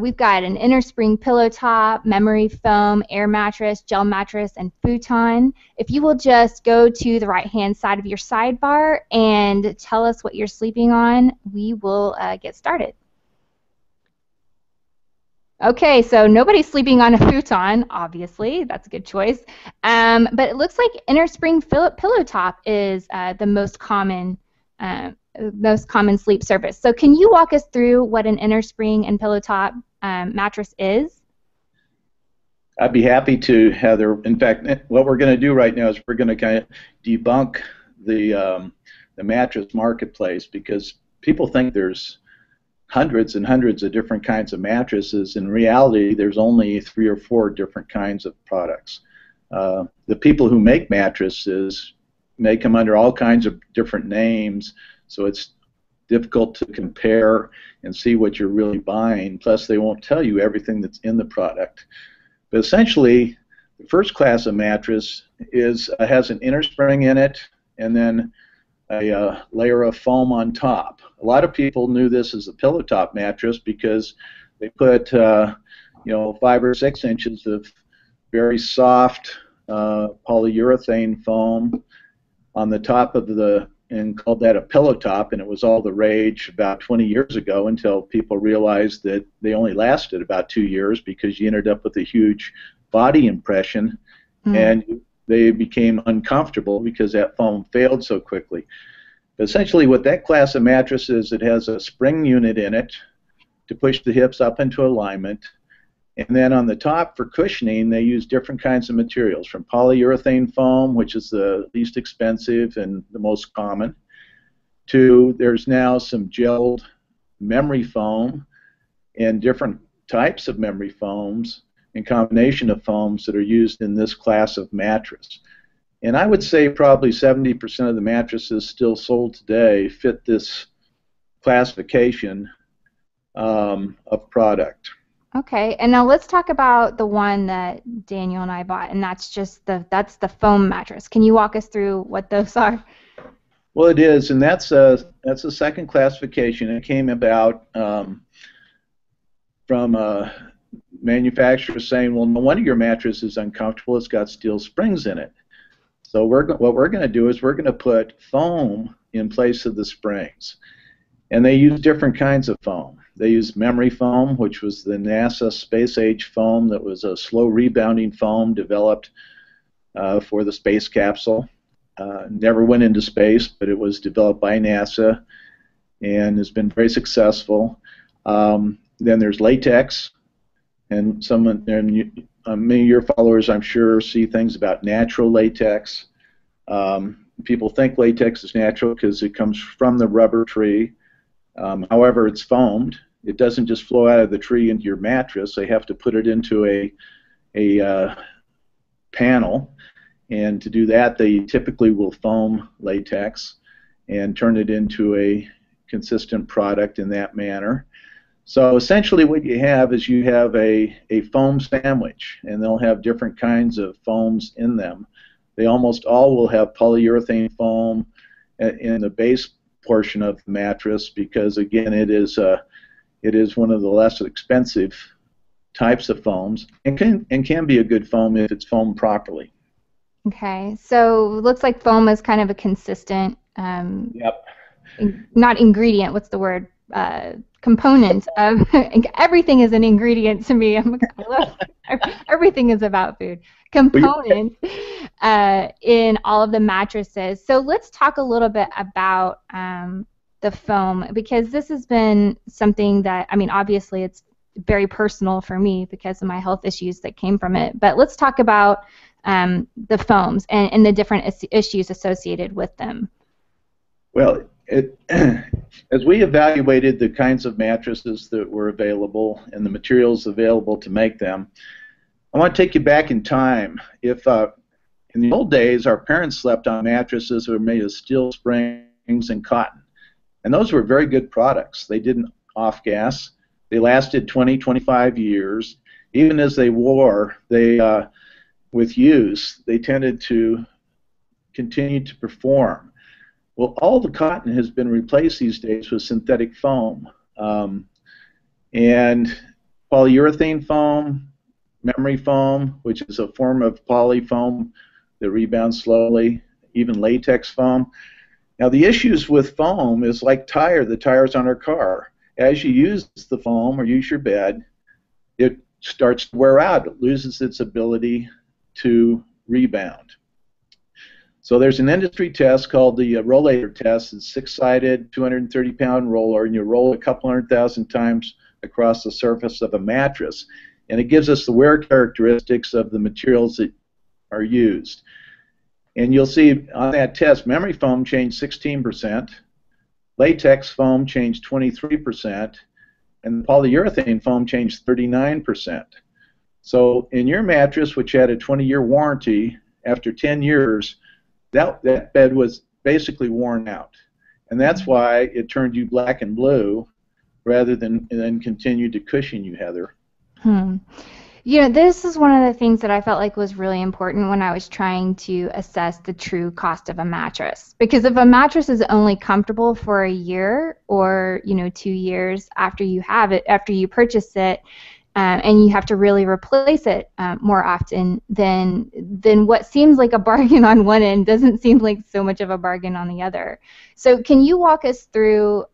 A: we've got an inner spring pillow top, memory foam, air mattress, gel mattress, and futon. If you will just go to the right-hand side of your sidebar and tell us what you're sleeping on, we will get started. Okay, so nobody's sleeping on a futon, obviously. That's a good choice. But it looks like inner spring pillow top is the most common sleep surface. So can you walk us through what an inner spring and pillow top mattress is?
B: I'd be happy to, Heather. In fact, what we're going to do right now is we're going to kind of debunk the mattress marketplace because people think there's hundreds and hundreds of different kinds of mattresses. In reality, there's only 3 or 4 different kinds of products. The people who make mattresses make them under all kinds of different names, so it's difficult to compare and see what you're really buying. Plus, they won't tell you everything that's in the product. But essentially, the first class of mattress has an inner spring in it and then a layer of foam on top. A lot of people knew this as a pillow top mattress because they put 5 or 6 inches of very soft polyurethane foam on the top of and called that a pillow top, and it was all the rage about 20 years ago until people realized that they only lasted about 2 years because you ended up with a huge body impression, and they became uncomfortable because that foam failed so quickly. But essentially what that class of mattress is, it has a spring unit in it to push the hips up into alignment, and then on the top for cushioning they use different kinds of materials, from polyurethane foam, which is the least expensive and the most common, to there's now some gelled memory foam and different types of memory foams and combination of foams that are used in this class of mattress. And I would say probably 70% of the mattresses still sold today fit this classification of product.
A: Okay, and now let's talk about the one that Daniel and I bought, and that's the foam mattress. Can you walk us through what those are?
B: Well, it is, and that's a second classification. It came about from manufacturers saying, well, no wonder your mattress is uncomfortable. It's got steel springs in it. So what we're going to do is we're going to put foam in place of the springs. And they use different kinds of foam. They use memory foam, which was the NASA space age foam that was a slow rebounding foam developed for the space capsule. Never went into space, but it was developed by NASA and has been very successful. Then there's latex, and many of your followers, I'm sure, see things about natural latex. People think latex is natural because it comes from the rubber tree. However, it's foamed. It doesn't just flow out of the tree into your mattress. They have to put it into a panel, and to do that, they typically will foam latex and turn it into a consistent product in that manner. So essentially what you have is you have a foam sandwich, and they'll have different kinds of foams in them. They almost all will have polyurethane foam in the base portion of the mattress because, again, it is one of the less expensive types of foams, and can be a good foam if it's foamed properly.
A: Okay, so it looks like foam is kind of a consistent,
B: Yep.
A: Not ingredient, what's the word? Component of everything is an ingredient to me. Everything is about food. Component in all of the mattresses. So let's talk a little bit about the foam, because this has been something that, I mean, obviously it's very personal for me because of my health issues that came from it. But let's talk about the foams and the different issues associated with them.
B: Well, as we evaluated the kinds of mattresses that were available and the materials available to make them, I want to take you back in time. If in the old days, our parents slept on mattresses that were made of steel springs and cotton, and those were very good products. They didn't off-gas. They lasted 20, 25 years. Even as they wore, with use, they tended to continue to perform. Well, all the cotton has been replaced these days with synthetic foam, and polyurethane foam, memory foam, which is a form of poly foam that rebounds slowly, even latex foam. Now, the issues with foam is like the tires on our car. As you use the foam or use your bed, it starts to wear out. It loses its ability to rebound. So there's an industry test called the rollator test. It's a 6-sided, 230-pound roller, and you roll a couple 100,000 times across the surface of a mattress. And it gives us the wear characteristics of the materials that are used. And you'll see on that test, memory foam changed 16%, latex foam changed 23%, and the polyurethane foam changed 39%. So in your mattress, which had a 20-year warranty, after 10 years, that bed was basically worn out. And that's why it turned you black and blue rather than continued to cushion you, Heather.
A: You know, this is one of the things that I felt like was really important when I was trying to assess the true cost of a mattress. Because if a mattress is only comfortable for a year or, 2 years after you have it, after you purchase it, and you have to really replace it more often, then what seems like a bargain on one end doesn't seem like so much of a bargain on the other. So can you walk us through,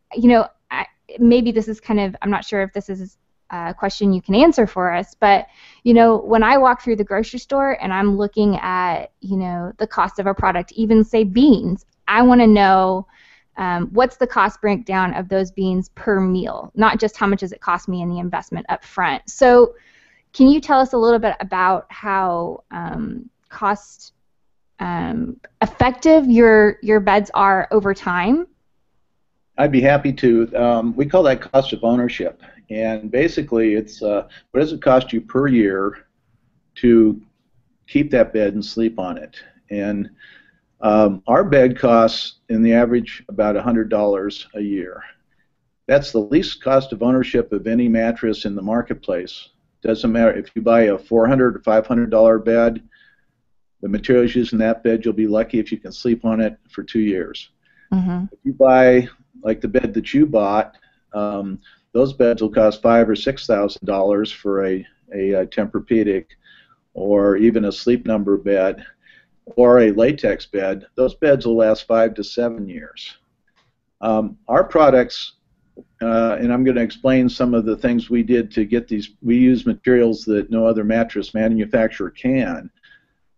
A: maybe this is kind of, I'm not sure if this is a question you can answer for us, but when I walk through the grocery store and I'm looking at the cost of a product, even say beans, I want to know what's the cost breakdown of those beans per meal, not just how much does it cost me in the investment up front. So can you tell us a little bit about how cost effective your beds are over time?
B: I'd be happy to. We call that cost of ownership. And basically, it's what does it cost you per year to keep that bed and sleep on it? And our bed costs, in the average, about $100 a year. That's the least cost of ownership of any mattress in the marketplace. Doesn't matter if you buy a $400 or $500 bed, the materials used in that bed, you'll be lucky if you can sleep on it for 2 years. If you buy, like the bed that you bought, those beds will cost $5,000 or $6,000 for a Tempur-Pedic, or even a Sleep Number bed, or a latex bed. Those beds will last 5 to 7 years. Our products, and I'm going to explain some of the things we did to get these. We use materials that no other mattress manufacturer can,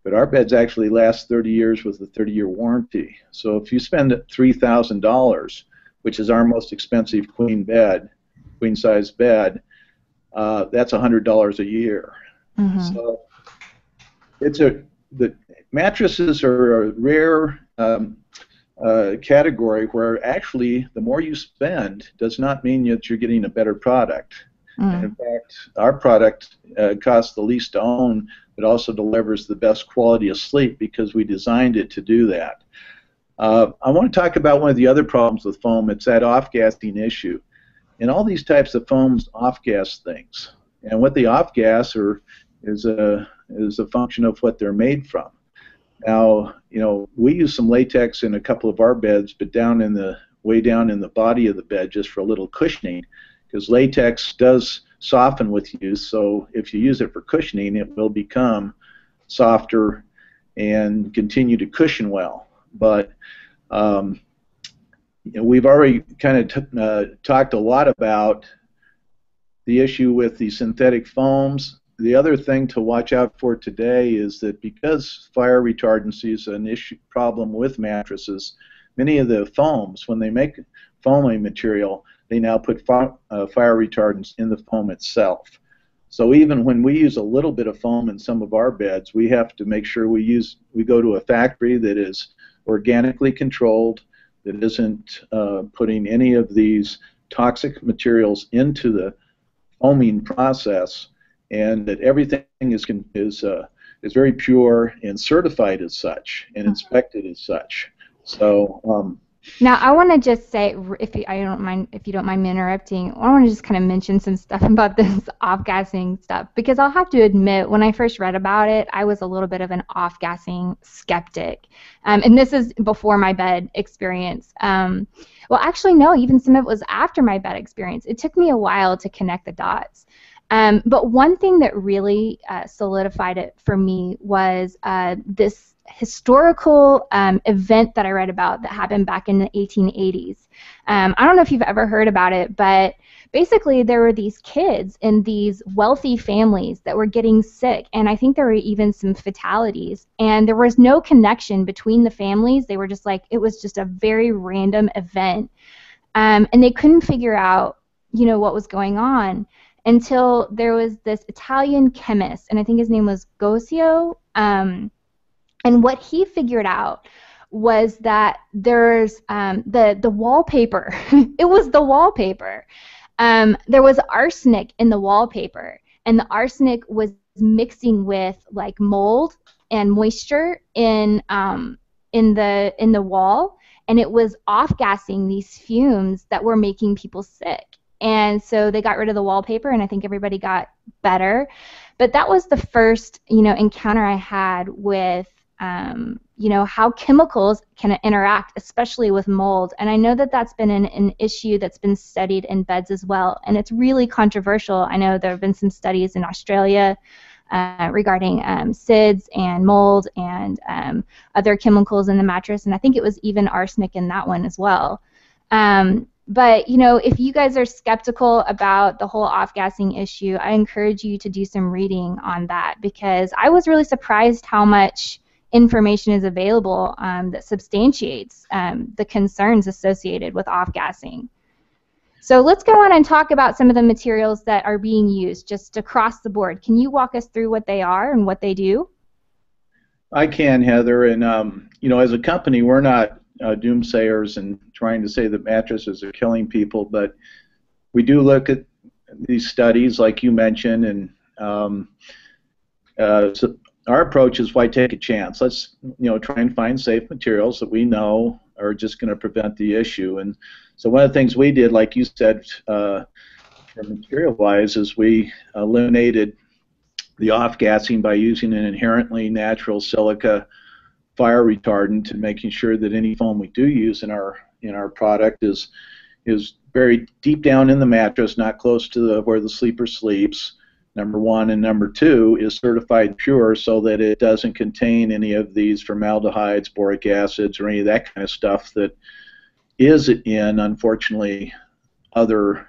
B: but our beds actually last 30 years with a 30-year warranty. So if you spend $3,000, which is our most expensive queen size bed, that's $100 a year. So the mattresses are a rare category where actually the more you spend does not mean that you're getting a better product. And in fact, our product costs the least to own, but also delivers the best quality of sleep because we designed it to do that. I want to talk about one of the other problems with foam. It's that off-gassing issue. And all these types of foams off-gas things. And what they off-gas is a function of what they're made from. Now, we use some latex in a couple of our beds, but way down in the body of the bed, just for a little cushioning, because latex does soften with use. So if you use it for cushioning, it will become softer and continue to cushion well. But we've already kind of talked a lot about the issue with the synthetic foams. The other thing to watch out for today is that because fire retardancy is an problem with mattresses, many of the foams, when they make foaming material, they now put fire retardants in the foam itself. So even when we use a little bit of foam in some of our beds, we have to make sure we go to a factory that is organically controlled, that isn't putting any of these toxic materials into the foaming process, and that everything is very pure and certified as such and inspected as such. So
A: now I want to just say, if you don't mind me interrupting, I want to just kind of mention some stuff about this off-gassing stuff, because I'll have to admit, when I first read about it, I was a little bit of an off-gassing skeptic, and this is before my bed experience. Well, actually, no, even some of it was after my bed experience. It took me a while to connect the dots. But one thing that really solidified it for me was this historical event that I read about that happened back in the 1880s. I don't know if you've ever heard about it, but basically there were these kids in these wealthy families that were getting sick, and I think there were even some fatalities, and there was no connection between the families. They were just like, it was just a very random event, and they couldn't figure out, what was going on until there was this Italian chemist, and I think his name was Gosio, and what he figured out was that there's the wallpaper. It was the wallpaper. There was arsenic in the wallpaper, and the arsenic was mixing with like mold and moisture in the wall, and it was off-gassing these fumes that were making people sick. And so they got rid of the wallpaper, and I think everybody got better. But that was the first, encounter I had with, how chemicals can interact, especially with mold. And I know that that's been an issue that's been studied in beds as well, and it's really controversial. I know there have been some studies in Australia regarding SIDS and mold and other chemicals in the mattress, and I think it was even arsenic in that one as well. But, if you guys are skeptical about the whole off-gassing issue, I encourage you to do some reading on that, because I was really surprised how much information is available that substantiates the concerns associated with off-gassing. So let's go on and talk about some of the materials that are being used just across the board. Can you walk us through what they are and what they do?
B: I can, Heather. And, as a company, we're not doomsayers and trying to say that mattresses are killing people, but we do look at these studies like you mentioned, and so our approach is, why take a chance? Let's try and find safe materials that we know are just going to prevent the issue. And so one of the things we did, like you said, for material-wise, is we eliminated the off-gassing by using an inherently natural silica fire retardant, and making sure that any foam we do use in our product is buried deep down in the mattress, not close to where the sleeper sleeps, number one, and number two is certified pure, so that it doesn't contain any of these formaldehydes, boric acids, or any of that kind of stuff that is in, unfortunately, other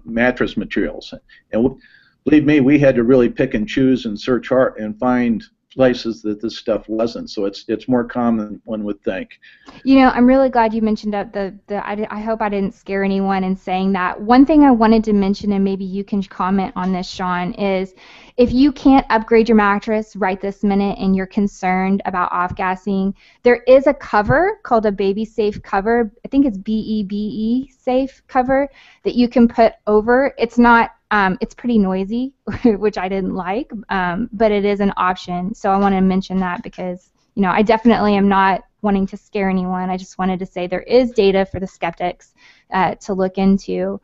B: mattress materials. And believe me, we had to really pick and choose and search hard and find places that this stuff wasn't. So it's more common than one would think.
A: I'm really glad you mentioned that. I hope I didn't scare anyone in saying that. One thing I wanted to mention, and maybe you can comment on this, Sean, is if you can't upgrade your mattress right this minute and you're concerned about off-gassing, there is a cover called a Baby Safe cover. I think it's BEBE safe cover that you can put over. It's not. It's pretty noisy, which I didn't like, but it is an option. So I want to mention that because, I definitely am not wanting to scare anyone. I just wanted to say there is data for the skeptics to look into.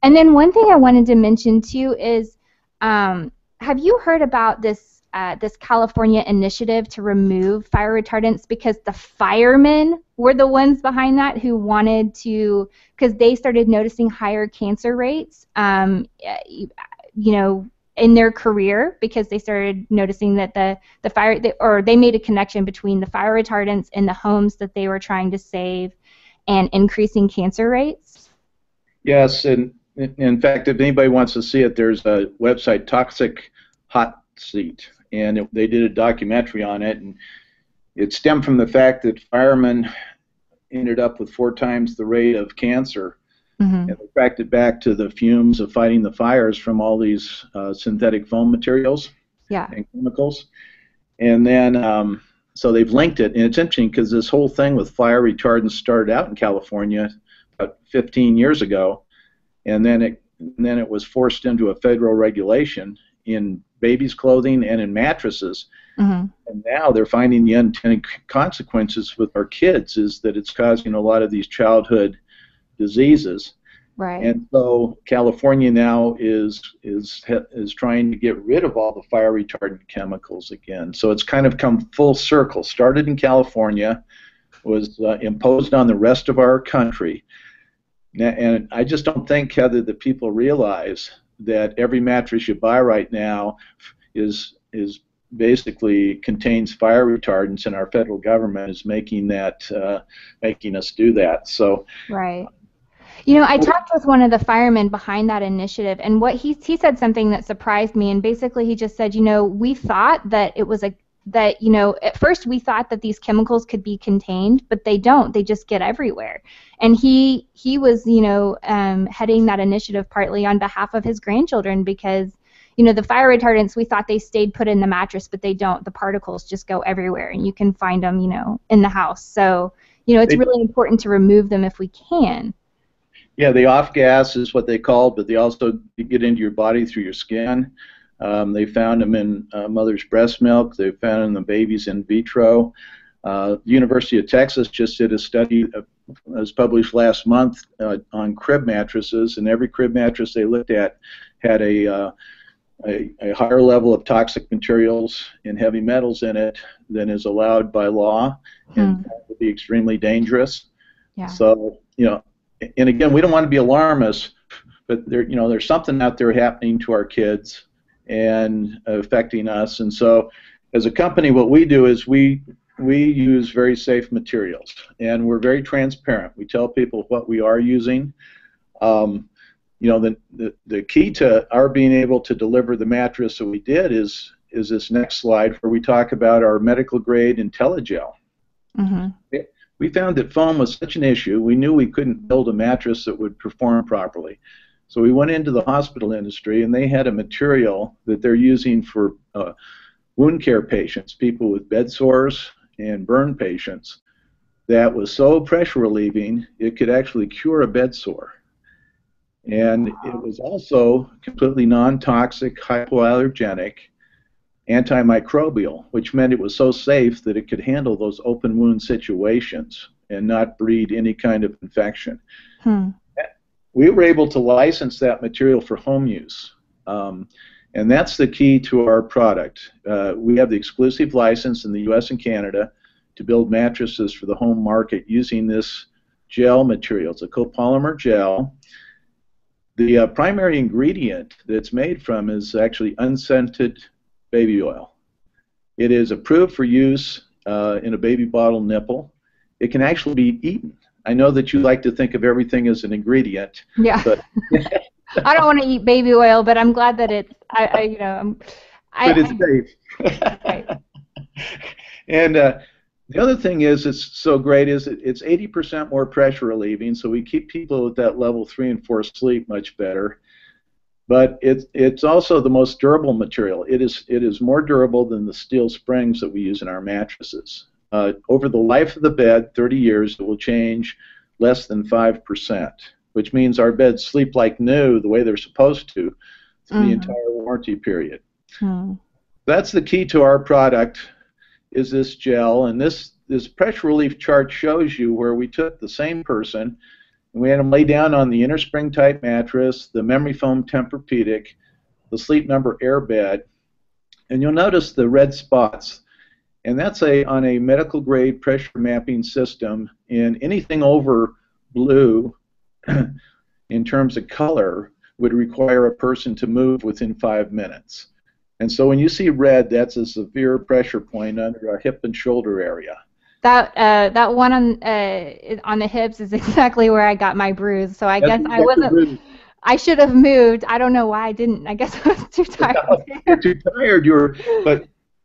A: And then one thing I wanted to mention too is, have you heard about this California initiative to remove fire retardants? Because the firemen were the ones behind that who wanted to, because they started noticing higher cancer rates, in their career, because they started noticing that the fire, or they made a connection between the fire retardants in the homes that they were trying to save and increasing cancer rates.
B: Yes, and in fact, if anybody wants to see it, there's a website, Toxic Hot Seat, and they did a documentary on it, and it stemmed from the fact that firemen ended up with 4 times the rate of cancer. And they tracked it back to the fumes of fighting the fires from all these synthetic foam materials and chemicals. And then, so they've linked it, and it's interesting because this whole thing with fire retardants started out in California about 15 years ago, and then it was forced into a federal regulation in babies' clothing and in mattresses. And now they're finding the unintended consequences with our kids is that it's causing a lot of these childhood diseases.
A: Right.
B: And so California now is trying to get rid of all the fire retardant chemicals again. So it's kind of come full circle. Started in California, was imposed on the rest of our country. And I just don't think, Heather, that people realize that every mattress you buy right now is basically contains fire retardants, and our federal government is making us do that. So.
A: Right. I talked with one of the firemen behind that initiative, and what he said something that surprised me, and basically he just said, we thought that it was at first we thought that these chemicals could be contained, but they don't. They just get everywhere. And he was, heading that initiative partly on behalf of his grandchildren because, the fire retardants, we thought they stayed put in the mattress, but they don't. The particles just go everywhere, and you can find them, in the house. So, it's really important to remove them if we can.
B: Yeah, the off gas is what they call, but they also get into your body through your skin. They found them in mother's breast milk. They found them in the babies in vitro. The University of Texas just did a study that was published last month on crib mattresses, and every crib mattress they looked at had a higher level of toxic materials and heavy metals in it than is allowed by law, and would be extremely dangerous.
A: Yeah.
B: So, and again, we don't want to be alarmists, but there's something out there happening to our kids and affecting us. And so, as a company, what we do is we use very safe materials, and we're very transparent. We tell people what we are using. The key to our being able to deliver the mattress that we did is this next slide, where we talk about our medical grade Intelligel. We found that foam was such an issue. We knew we couldn't build a mattress that would perform properly. So we went into the hospital industry, and they had a material that they're using for wound care patients, people with bed sores and burn patients, that was so pressure relieving it could actually cure a bed sore. And it was also completely non-toxic, hypoallergenic, antimicrobial, which meant it was so safe that it could handle those open wound situations and not breed any kind of infection. We were able to license that material for home use. And that's the key to our product. We have the exclusive license in the US and Canada to build mattresses for the home market using this gel material. It's a copolymer gel. The primary ingredient that's made from is actually unscented baby oil. It is approved for use in a baby bottle nipple. It can actually be eaten. I know that you like to think of everything as an ingredient.
A: Yeah.
B: But
A: I don't want to eat baby oil, but I'm glad that it's,
B: but it's safe.
A: Right.
B: And the other thing is, it's so great, is it's 80% more pressure relieving, so we keep people at that level 3 and 4 sleep much better. But it's also the most durable material. It is more durable than the steel springs that we use in our mattresses. Over the life of the bed, 30 years, it will change less than 5%, which means our beds sleep like new, the way they're supposed to, through the entire warranty period. That's the key to our product, is this gel. And this pressure relief chart shows you where we took the same person and we had them lay down on the innerspring type mattress, the memory foam Tempur-Pedic, the Sleep Number air bed, and you'll notice the red spots. And that's on a medical grade pressure mapping system, and anything over blue in terms of color would require a person to move within 5 minutes. And so when you see red, that's a severe pressure point under our hip and shoulder area.
A: That one on the hips is exactly where I got my bruise. So I guess I wasn't. I should have moved. I don't know why I didn't. I guess I was too tired.
B: You're too tired.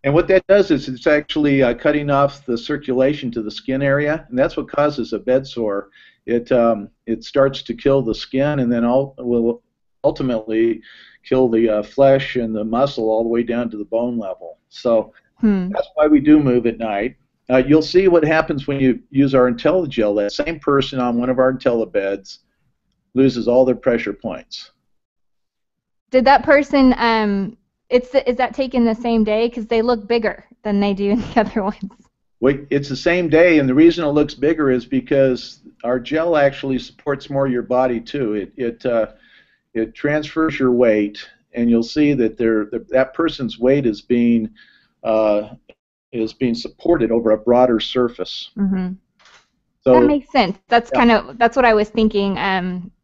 B: And what that does is it's actually cutting off the circulation to the skin area, and that's what causes a bed sore. It starts to kill the skin, and then will ultimately kill the flesh and the muscle all the way down to the bone level. So that's why we do move at night. You'll see what happens when you use our Intelligel. That same person on one of our Intellibeds loses all their pressure points.
A: Did that person, is that taken the same day? Because they look bigger than they do in the other ones.
B: Wait, it's the same day, and the reason it looks bigger is because our gel actually supports more of your body too. It transfers your weight, and you'll see that that person's weight is being supported over a broader surface. So,
A: that makes sense. That's that's what I was thinking.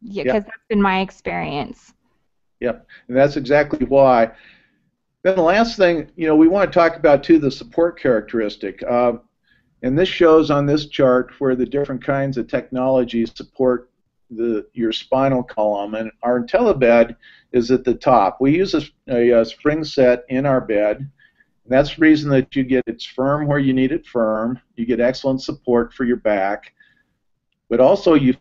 A: Because that's been my experience.
B: Yep, and that's exactly why. Then the last thing, we want to talk about too, the support characteristic. And this shows on this chart where the different kinds of technologies support your spinal column. And our Intellibed is at the top. We use a spring set in our bed. That's the reason that it's firm where you need it firm. You get excellent support for your back, but also you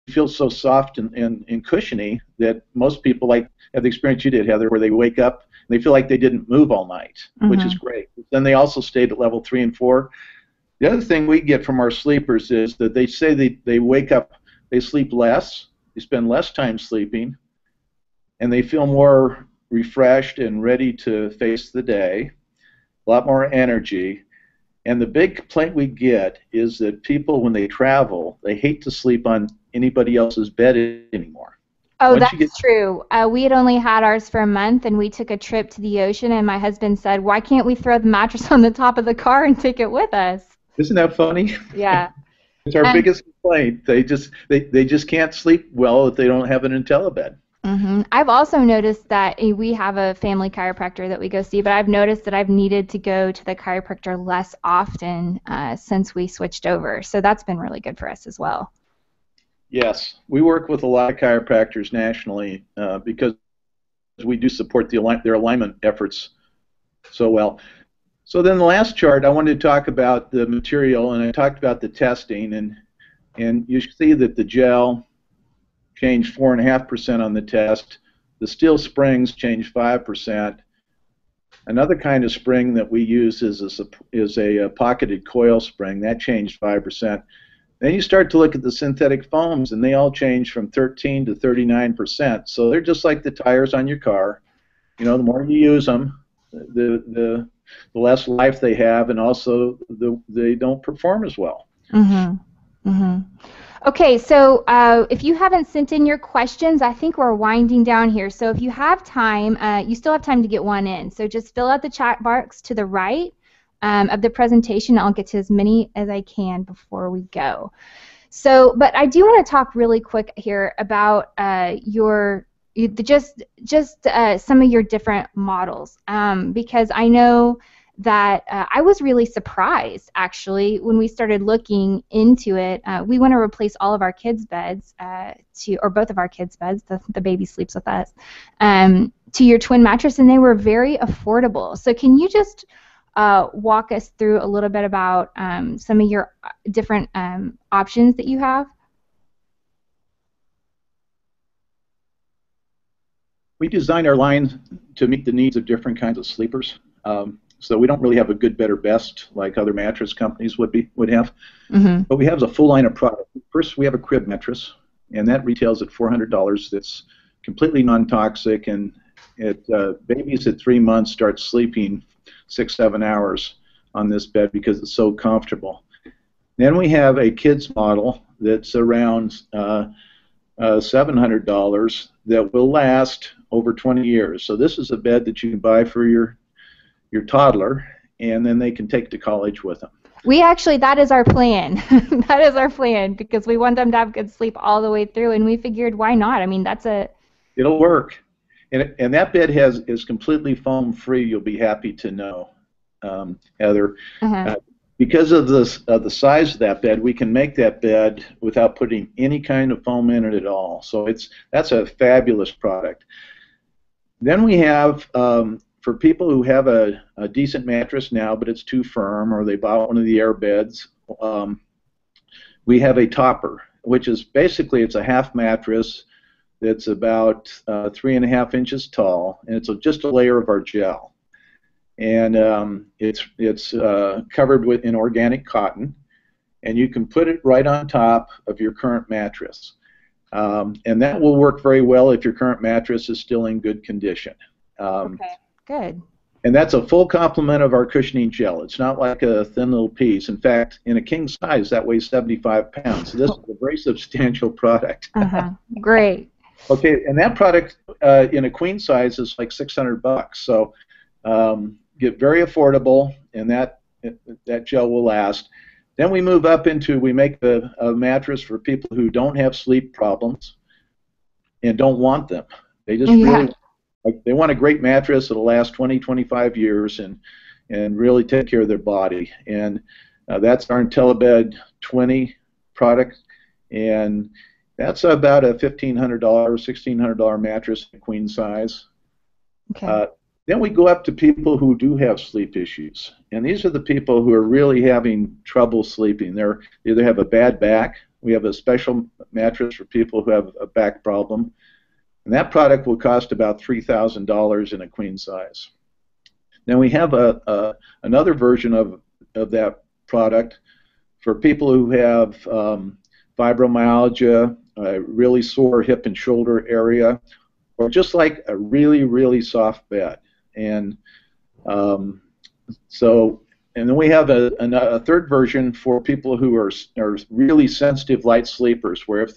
B: feel so soft and cushiony that most people have the experience you did, Heather, where they wake up and they feel like they didn't move all night, which is great. Then they also stayed at level 3 and 4. The other thing we get from our sleepers is that they say they wake up they sleep less, they spend less time sleeping, and they feel more refreshed and ready to face the day, a lot more energy. And the big complaint we get is that people, when they travel, they hate to sleep on anybody else's bed anymore.
A: Oh,
B: Once you get,
A: that's true. We had only had ours for a month, and we took a trip to the ocean, and my husband said, "Why can't we throw the mattress on the top of the car and take it with us?"
B: isn't that funny?
A: Yeah.
B: It's our
A: And
B: biggest complaint. They just can't sleep well if they don't have an Intellibed.
A: I've also noticed that we have a family chiropractor that we go see, but I've noticed that I've needed to go to the chiropractor less often since we switched over. So that's been really good for us as well.
B: Yes, we work with a lot of chiropractors nationally because we do support their alignment efforts so well. So then the last chart, I wanted to talk about the material, and I talked about the testing, and you see that the gel changed 4.5% on the test. The steel springs changed 5%. Another kind of spring that we use is a pocketed coil spring. That changed 5%. Then you start to look at the synthetic foams, and they all change from 13 to 39%. So they're just like the tires on your car. You know, the more you use them, the less life they have, and also they don't perform as well.
A: Okay, so if you haven't sent in your questions, I think we're winding down here. So if you have time, you still have time to get one in. So just fill out the chat box to the right of the presentation. I'll get to as many as I can before we go. So, but I do want to talk really quick here about some of your different models, because I know that I was really surprised, actually, when we started looking into it. We want to replace all of our kids' beds, or both of our kids' beds, the baby sleeps with us, to your twin mattress, and they were very affordable. So can you just walk us through a little bit about some of your different options that you have?
B: We design our lines to meet the needs of different kinds of sleepers. So we don't really have a good, better, best like other mattress companies would have. But we have a full line of product. First, we have a crib mattress, and that retails at $400. That's completely non-toxic, and babies at 3 months start sleeping 6-7 hours on this bed because it's so comfortable. Then we have a kids model that's around $700 that will last over 20 years. So this is a bed that you can buy for your toddler, and then they can take to college with them.
A: That is our plan. That is our plan, because we want them to have good sleep all the way through, and we figured, why not? I mean,
B: it'll work. And that bed is completely foam free, you'll be happy to know, Heather. Because of the size of that bed, we can make that bed without putting any kind of foam in it at all. So that's a fabulous product. Then we have, for people who have a decent mattress now, but it's too firm, or they bought one of the air beds, we have a topper, which is basically, it's a half mattress that's about 3.5 inches tall, and it's just a layer of our gel. And it's covered in organic cotton, and you can put it right on top of your current mattress. And that will work very well if your current mattress is still in good condition.
A: Okay, good.
B: And that's a full complement of our cushioning gel. It's not like a thin little piece. In fact, in a king size, that weighs 75 pounds. So this is a very substantial product.
A: Great.
B: Okay, and that product in a queen size is like $600. So get very affordable, and that gel will last. Then we move up into, we make a mattress for people who don't have sleep problems and don't want them. They just really, they want a great mattress that'll last 20, 25 years and really take care of their body. And that's our Intellibed 20 product, and that's about a $1,500, $1,600 mattress in queen size.
A: Okay.
B: Then we go up to people who do have sleep issues, and these are the people who are really having trouble sleeping. They either have a bad back. We have a special mattress for people who have a back problem, and that product will cost about $3,000 in a queen size. Then we have another version of that product for people who have fibromyalgia, a really sore hip and shoulder area, or just like a really, really soft bed. And and then we have a third version for people who are really sensitive light sleepers, where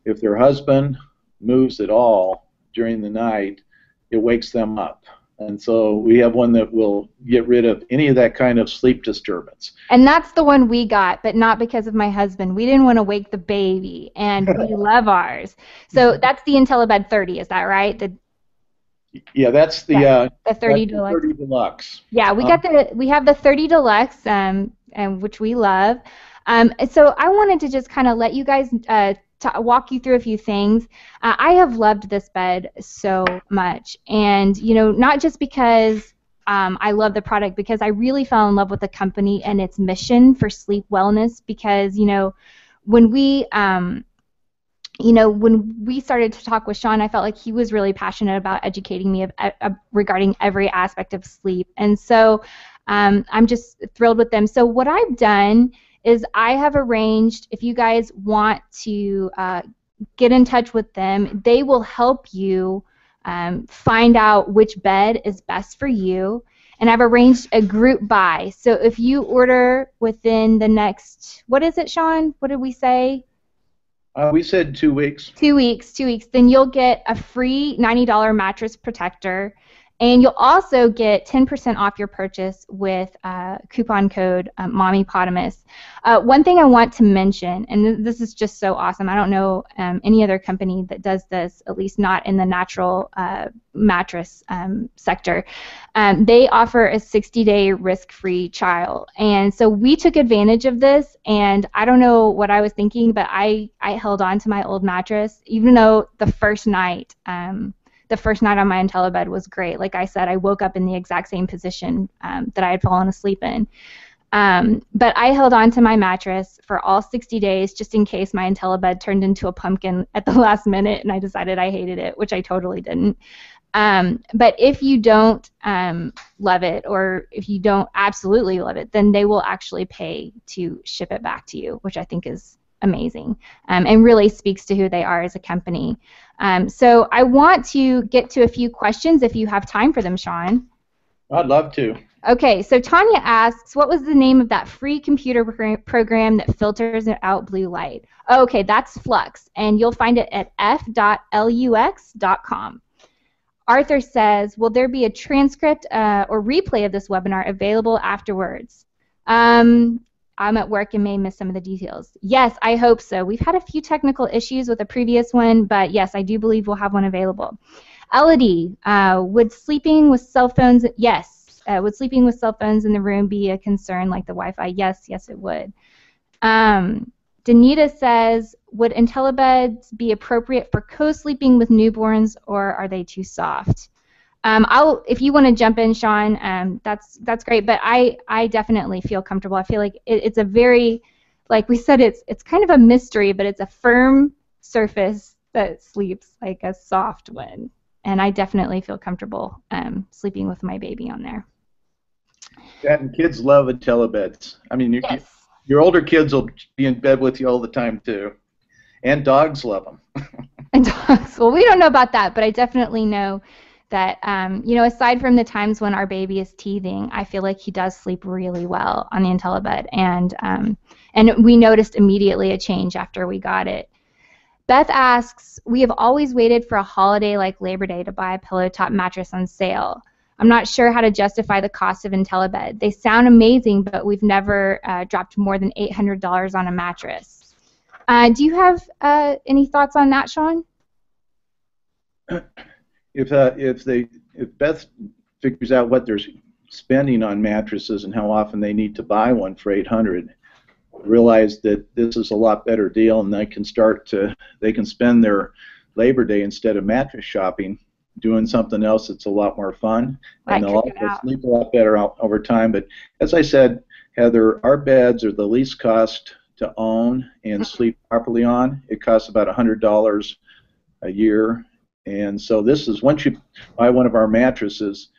B: if their husband moves at all during the night, it wakes them up. And so we have one that will get rid of any of that kind of sleep disturbance.
A: And that's the one we got, but not because of my husband. We didn't want to wake the baby, and we love ours. So that's the Intellibed 30, is that right?
B: Yeah, that's the
A: 30 Deluxe.
B: 30 Deluxe.
A: Yeah, we have the 30 Deluxe, and which we love. So I wanted to just kind of let you guys walk you through a few things. I have loved this bed so much, and not just because I love the product, because I really fell in love with the company and its mission for sleep wellness. Because when we when we started to talk with Sean, I felt like he was really passionate about educating me regarding every aspect of sleep. And so I'm just thrilled with them. So what I've done is I have arranged, if you guys want to get in touch with them, they will help you find out which bed is best for you. And I've arranged a group buy. So if you order within the next, what is it, Sean? What did we say?
B: We said 2 weeks.
A: 2 weeks. Then you'll get a free $90 mattress protector, and you'll also get 10% off your purchase with coupon code MommyPotamus. One thing I want to mention, and this is just so awesome, I don't know any other company that does this, at least not in the natural mattress sector. They offer a 60-day risk-free trial, and so we took advantage of this. And I don't know what I was thinking, but I held on to my old mattress, even though the first night on my Intellibed was great. Like I said, I woke up in the exact same position that I had fallen asleep in. But I held on to my mattress for all 60 days just in case my Intellibed turned into a pumpkin at the last minute and I decided I hated it, which I totally didn't. But if you don't love it, or if you don't absolutely love it, then they will actually pay to ship it back to you, which I think is amazing and really speaks to who they are as a company. So I want to get to a few questions if you have time for them, Sean.
B: I'd love to.
A: Okay, so Tanya asks, what was the name of that free computer program that filters out blue light? Okay, that's Flux, and you'll find it at f.lux.com. Arthur says, will there be a transcript or replay of this webinar available afterwards? I'm at work and may miss some of the details. Yes, I hope so. We've had a few technical issues with a previous one, but yes, I do believe we'll have one available. Elodie, would sleeping with cell phones, yes. Would sleeping with cell phones in the room be a concern like the Wi-Fi? Yes, it would. Danita says, would Intellibeds be appropriate for co-sleeping with newborns, or are they too soft? If you want to jump in, Sean, that's great. But I definitely feel comfortable. I feel like it's a very, like we said, it's kind of a mystery, but it's a firm surface that sleeps like a soft one, and I definitely feel comfortable sleeping with my baby on there.
B: Yeah, and kids love Intellibeds. I mean,
A: yes.
B: Your older kids will be in bed with you all the time too, and dogs love them.
A: And dogs. Well, we don't know about that, but I definitely know that, aside from the times when our baby is teething, I feel like he does sleep really well on the Intellibed, and we noticed immediately a change after we got it. Beth asks, we have always waited for a holiday like Labor Day to buy a pillow top mattress on sale. I'm not sure how to justify the cost of Intellibed. They sound amazing, but we've never dropped more than $800 on a mattress. Do you have any thoughts on that, Sean?
B: If Beth figures out what they're spending on mattresses and how often they need to buy one for $800, realize that this is a lot better deal, and they can spend their Labor Day, instead of mattress shopping, doing something else that's a lot more fun, and they'll also sleep a lot better over time. But as I said, Heather, our beds are the least cost to own and sleep properly on. It costs about $100 a year. And so this is, once you buy one of our mattresses,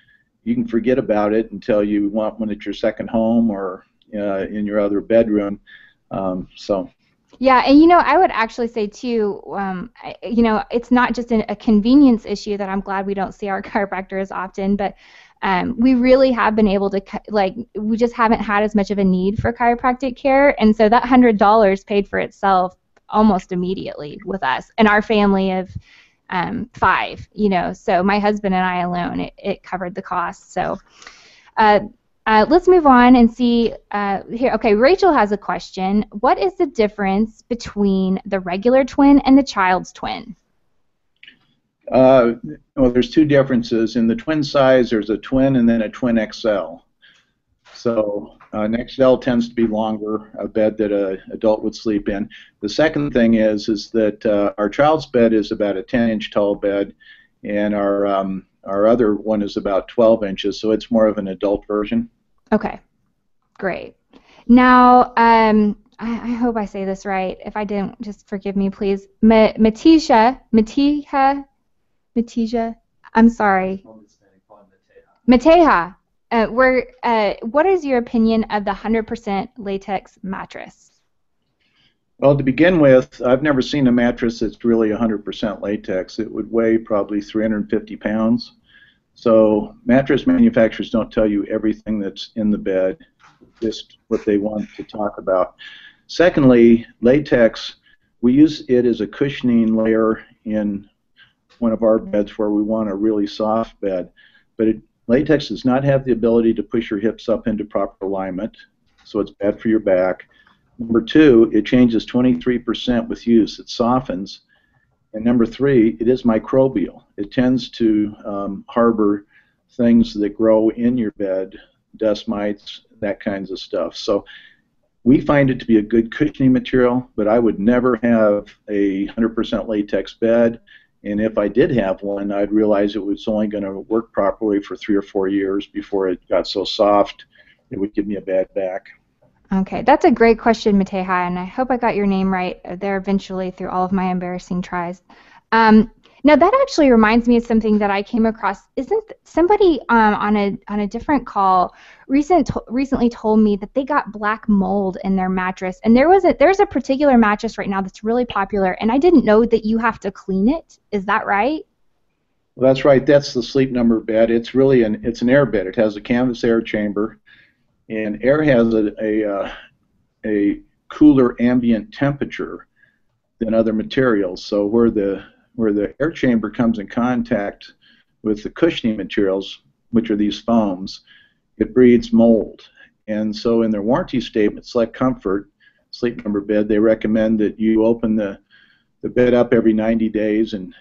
B: you can forget about it until you want one at your second home or in your other bedroom. So
A: Yeah, and I would actually say too, it's not just a convenience issue that I'm glad we don't see our chiropractor as often, but we really have been able to, we just haven't had as much of a need for chiropractic care, and so that $100 paid for itself almost immediately with us and our family of five. So my husband and I alone, it covered the cost. So. Uh, let's move on and see here. Okay, Rachel has a question. What is the difference between the regular twin and the child's twin?
B: Well, there's two differences. In the twin size, there's a twin and then a twin XL. So an XL tends to be longer, a bed that an adult would sleep in. The second thing is that our child's bed is about a 10-inch tall bed, and our other one is about 12 inches, so it's more of an adult version.
A: Okay, great. Now, I hope I say this right. If I didn't, just forgive me, please. Matija, I'm sorry. Mateja, what is your opinion of the 100% latex mattress?
B: Well, to begin with, I've never seen a mattress that's really 100% latex. It would weigh probably 350 pounds. So mattress manufacturers don't tell you everything that's in the bed, just what they want to talk about. Secondly, latex, we use it as a cushioning layer in one of our beds where we want a really soft bed. But latex does not have the ability to push your hips up into proper alignment, so it's bad for your back. Number two, it changes 23% with use. It softens. And number three, it is microbial. It tends to harbor things that grow in your bed, dust mites, that kinds of stuff. So we find it to be a good cushioning material, but I would never have a 100% latex bed. And if I did have one, I'd realize it was only going to work properly for 3 or 4 years before it got so soft it would give me a bad back.
A: Okay, that's a great question, Mateja, and I hope I got your name right there eventually through all of my embarrassing tries. Now that actually reminds me of something that I came across. Isn't somebody on a different call recently told me that they got black mold in their mattress, and there's a particular mattress right now that's really popular, and I didn't know that you have to clean it. Is that right?
B: Well, that's right. That's the Sleep Number bed. It's really it's an air bed. It has a canvas air chamber. And air has a cooler ambient temperature than other materials. So where the air chamber comes in contact with the cushioning materials, which are these foams, it breeds mold. And so in their warranty statement, Select Comfort, Sleep Number bed, they recommend that you open the bed up every 90 days and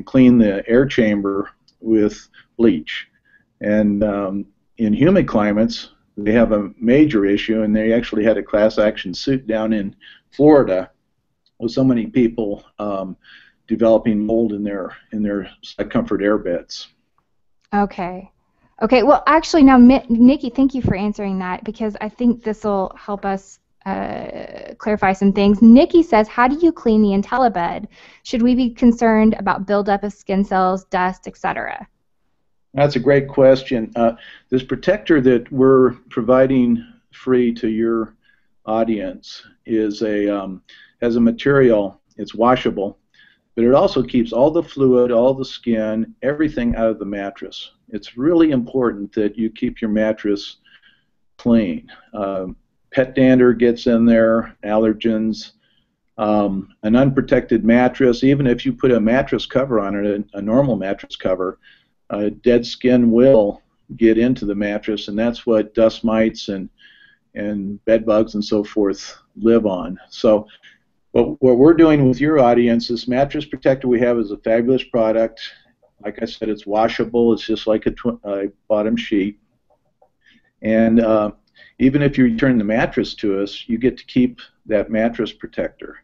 B: clean the air chamber with bleach. And in humid climates, they have a major issue, and they actually had a class action suit down in Florida with so many people developing mold in their Comfort air beds.
A: Okay. Okay. Well, actually, now, Nikki, thank you for answering that, because I think this will help us clarify some things. Nikki says, how do you clean the Intellibed? Should we be concerned about buildup of skin cells, dust, etc.?
B: That's a great question. This protector that we're providing free to your audience has a material. It's washable, but it also keeps all the fluid, all the skin, everything out of the mattress. It's really important that you keep your mattress clean. Pet dander gets in there, allergens. An unprotected mattress, even if you put a mattress cover on it, a normal mattress cover, dead skin will get into the mattress, and that's what dust mites and bed bugs and so forth live on. So what we're doing with your audience, this mattress protector we have is a fabulous product. Like I said, it's washable. It's just like a bottom sheet. And even if you return the mattress to us, you get to keep that mattress protector.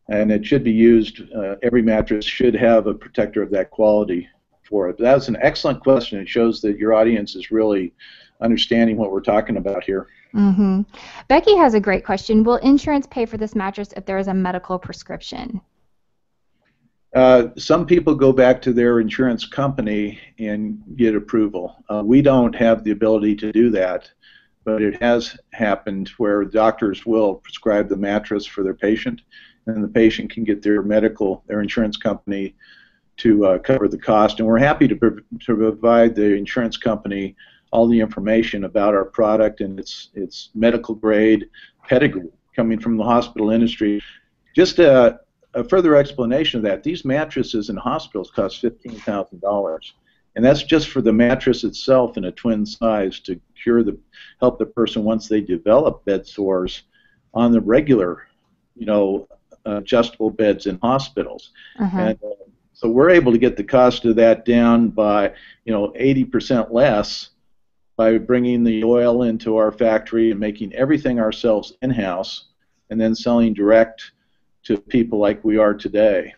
B: And it should be used, every mattress should have a protector of that quality for it. That was an excellent question. It shows that your audience is really understanding what we're talking about here.
A: Mm-hmm. Becky has a great question. Will insurance pay for this mattress if there is a medical prescription?
B: Some people go back to their insurance company and get approval. We don't have the ability to do that. but it has happened where doctors will prescribe the mattress for their patient, and the patient can get their insurance company to cover the cost. And we're happy to provide the insurance company all the information about our product and its medical grade pedigree coming from the hospital industry. Just a further explanation of that, these mattresses in hospitals cost $15,000. And that's just for the mattress itself in a twin size to help the person once they develop bed sores on the regular, adjustable beds in hospitals. And so we're able to get the cost of that down by 80% less by bringing the oil into our factory and making everything ourselves in-house, and then selling direct to people like we are today.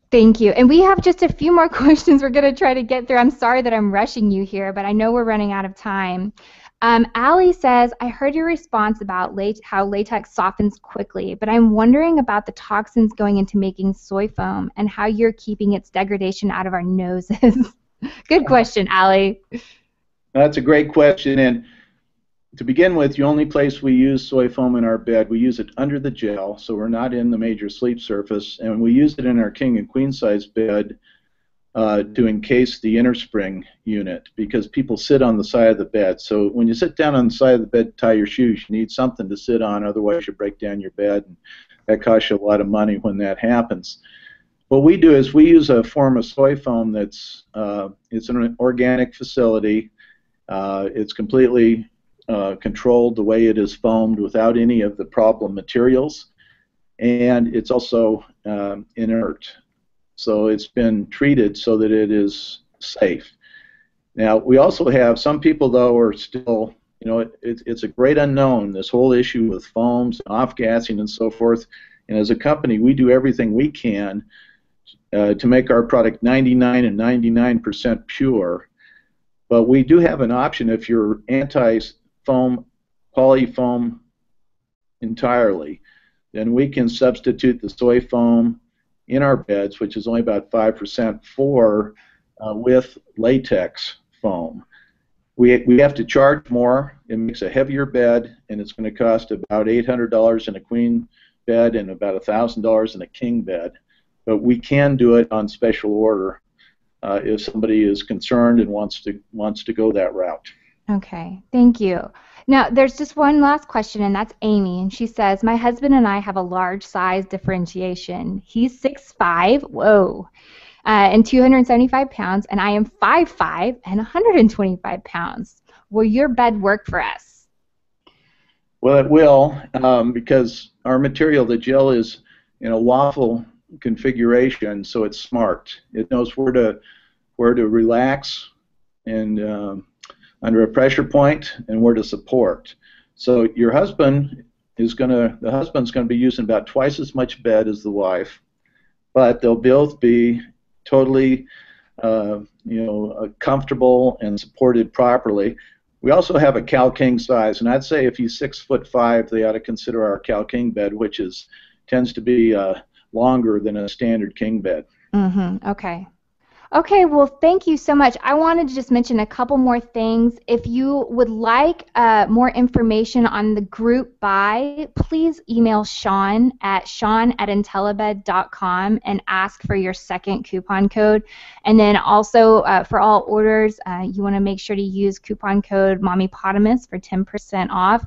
A: Thank you. And we have just a few more questions we're going to try to get through. I'm sorry that I'm rushing you here, but I know we're running out of time. Allie says, I heard your response about how latex softens quickly, but I'm wondering about the toxins going into making soy foam and how you're keeping its degradation out of our noses. Good question, Allie.
B: That's a great question. And to begin with, the only place we use soy foam in our bed, we use it under the gel, so we're not in the major sleep surface, and we use it in our king and queen size bed to encase the inner spring unit, because people sit on the side of the bed. So when you sit down on the side of the bed to tie your shoes, you need something to sit on, otherwise you break down your bed, and that costs you a lot of money when that happens. What we do is we use a form of soy foam that's it's an organic facility. It's completely controlled the way it is foamed without any of the problem materials, and it's also inert. So it's been treated so that it is safe. Now, we also have some people, though, are still, it's a great unknown, this whole issue with foams, off-gassing, and so forth. And as a company, we do everything we can to make our product 99 and 99% pure. But we do have an option if you're anti-foam, polyfoam entirely, then we can substitute the soy foam in our beds, which is only about 5%, with latex foam. We have to charge more. It makes a heavier bed, and it's going to cost about $800 in a queen bed and about $1,000 in a king bed. But we can do it on special order if somebody is concerned and wants to go that route.
A: Okay, thank you. Now, there's just one last question, and that's Amy, and she says, my husband and I have a large size differentiation. He's 6'5", whoa, and 275 pounds, and I am 5'5", and 125 pounds. Will your bed work for us?
B: Well, it will, because our material, the gel, is in a waffle configuration, so it's smart. It knows where to relax and under a pressure point and where to support. So your husband the husband's going to be using about twice as much bed as the wife, but they'll both be totally comfortable and supported properly. We also have a Cal King size, and I'd say if he's 6'5", they ought to consider our Cal King bed, which tends to be longer than a standard king bed.
A: Okay. Okay, well, thank you so much. I wanted to just mention a couple more things. If you would like more information on the group buy, please email Sean at Intellibed.com and ask for your second coupon code. And then also for all orders, you want to make sure to use coupon code MommyPotamus for 10% off.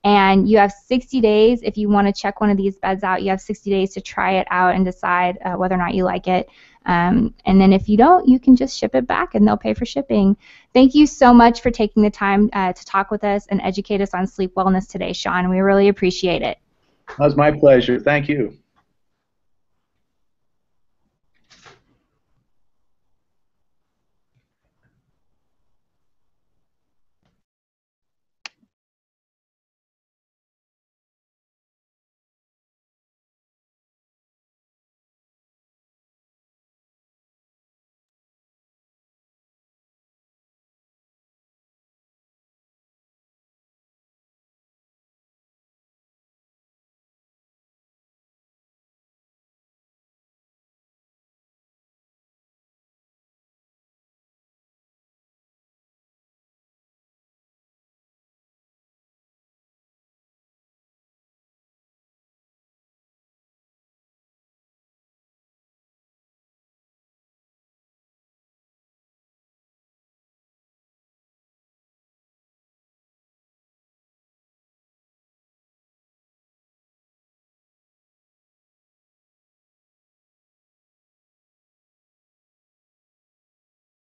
A: And you have 60 days, if you want to check one of these beds out, you have 60 days to try it out and decide whether or not you like it. And then if you don't, you can just ship it back and they'll pay for shipping. Thank you so much for taking the time to talk with us and educate us on sleep wellness today, Sean. We really appreciate it.
B: That was my pleasure. Thank you.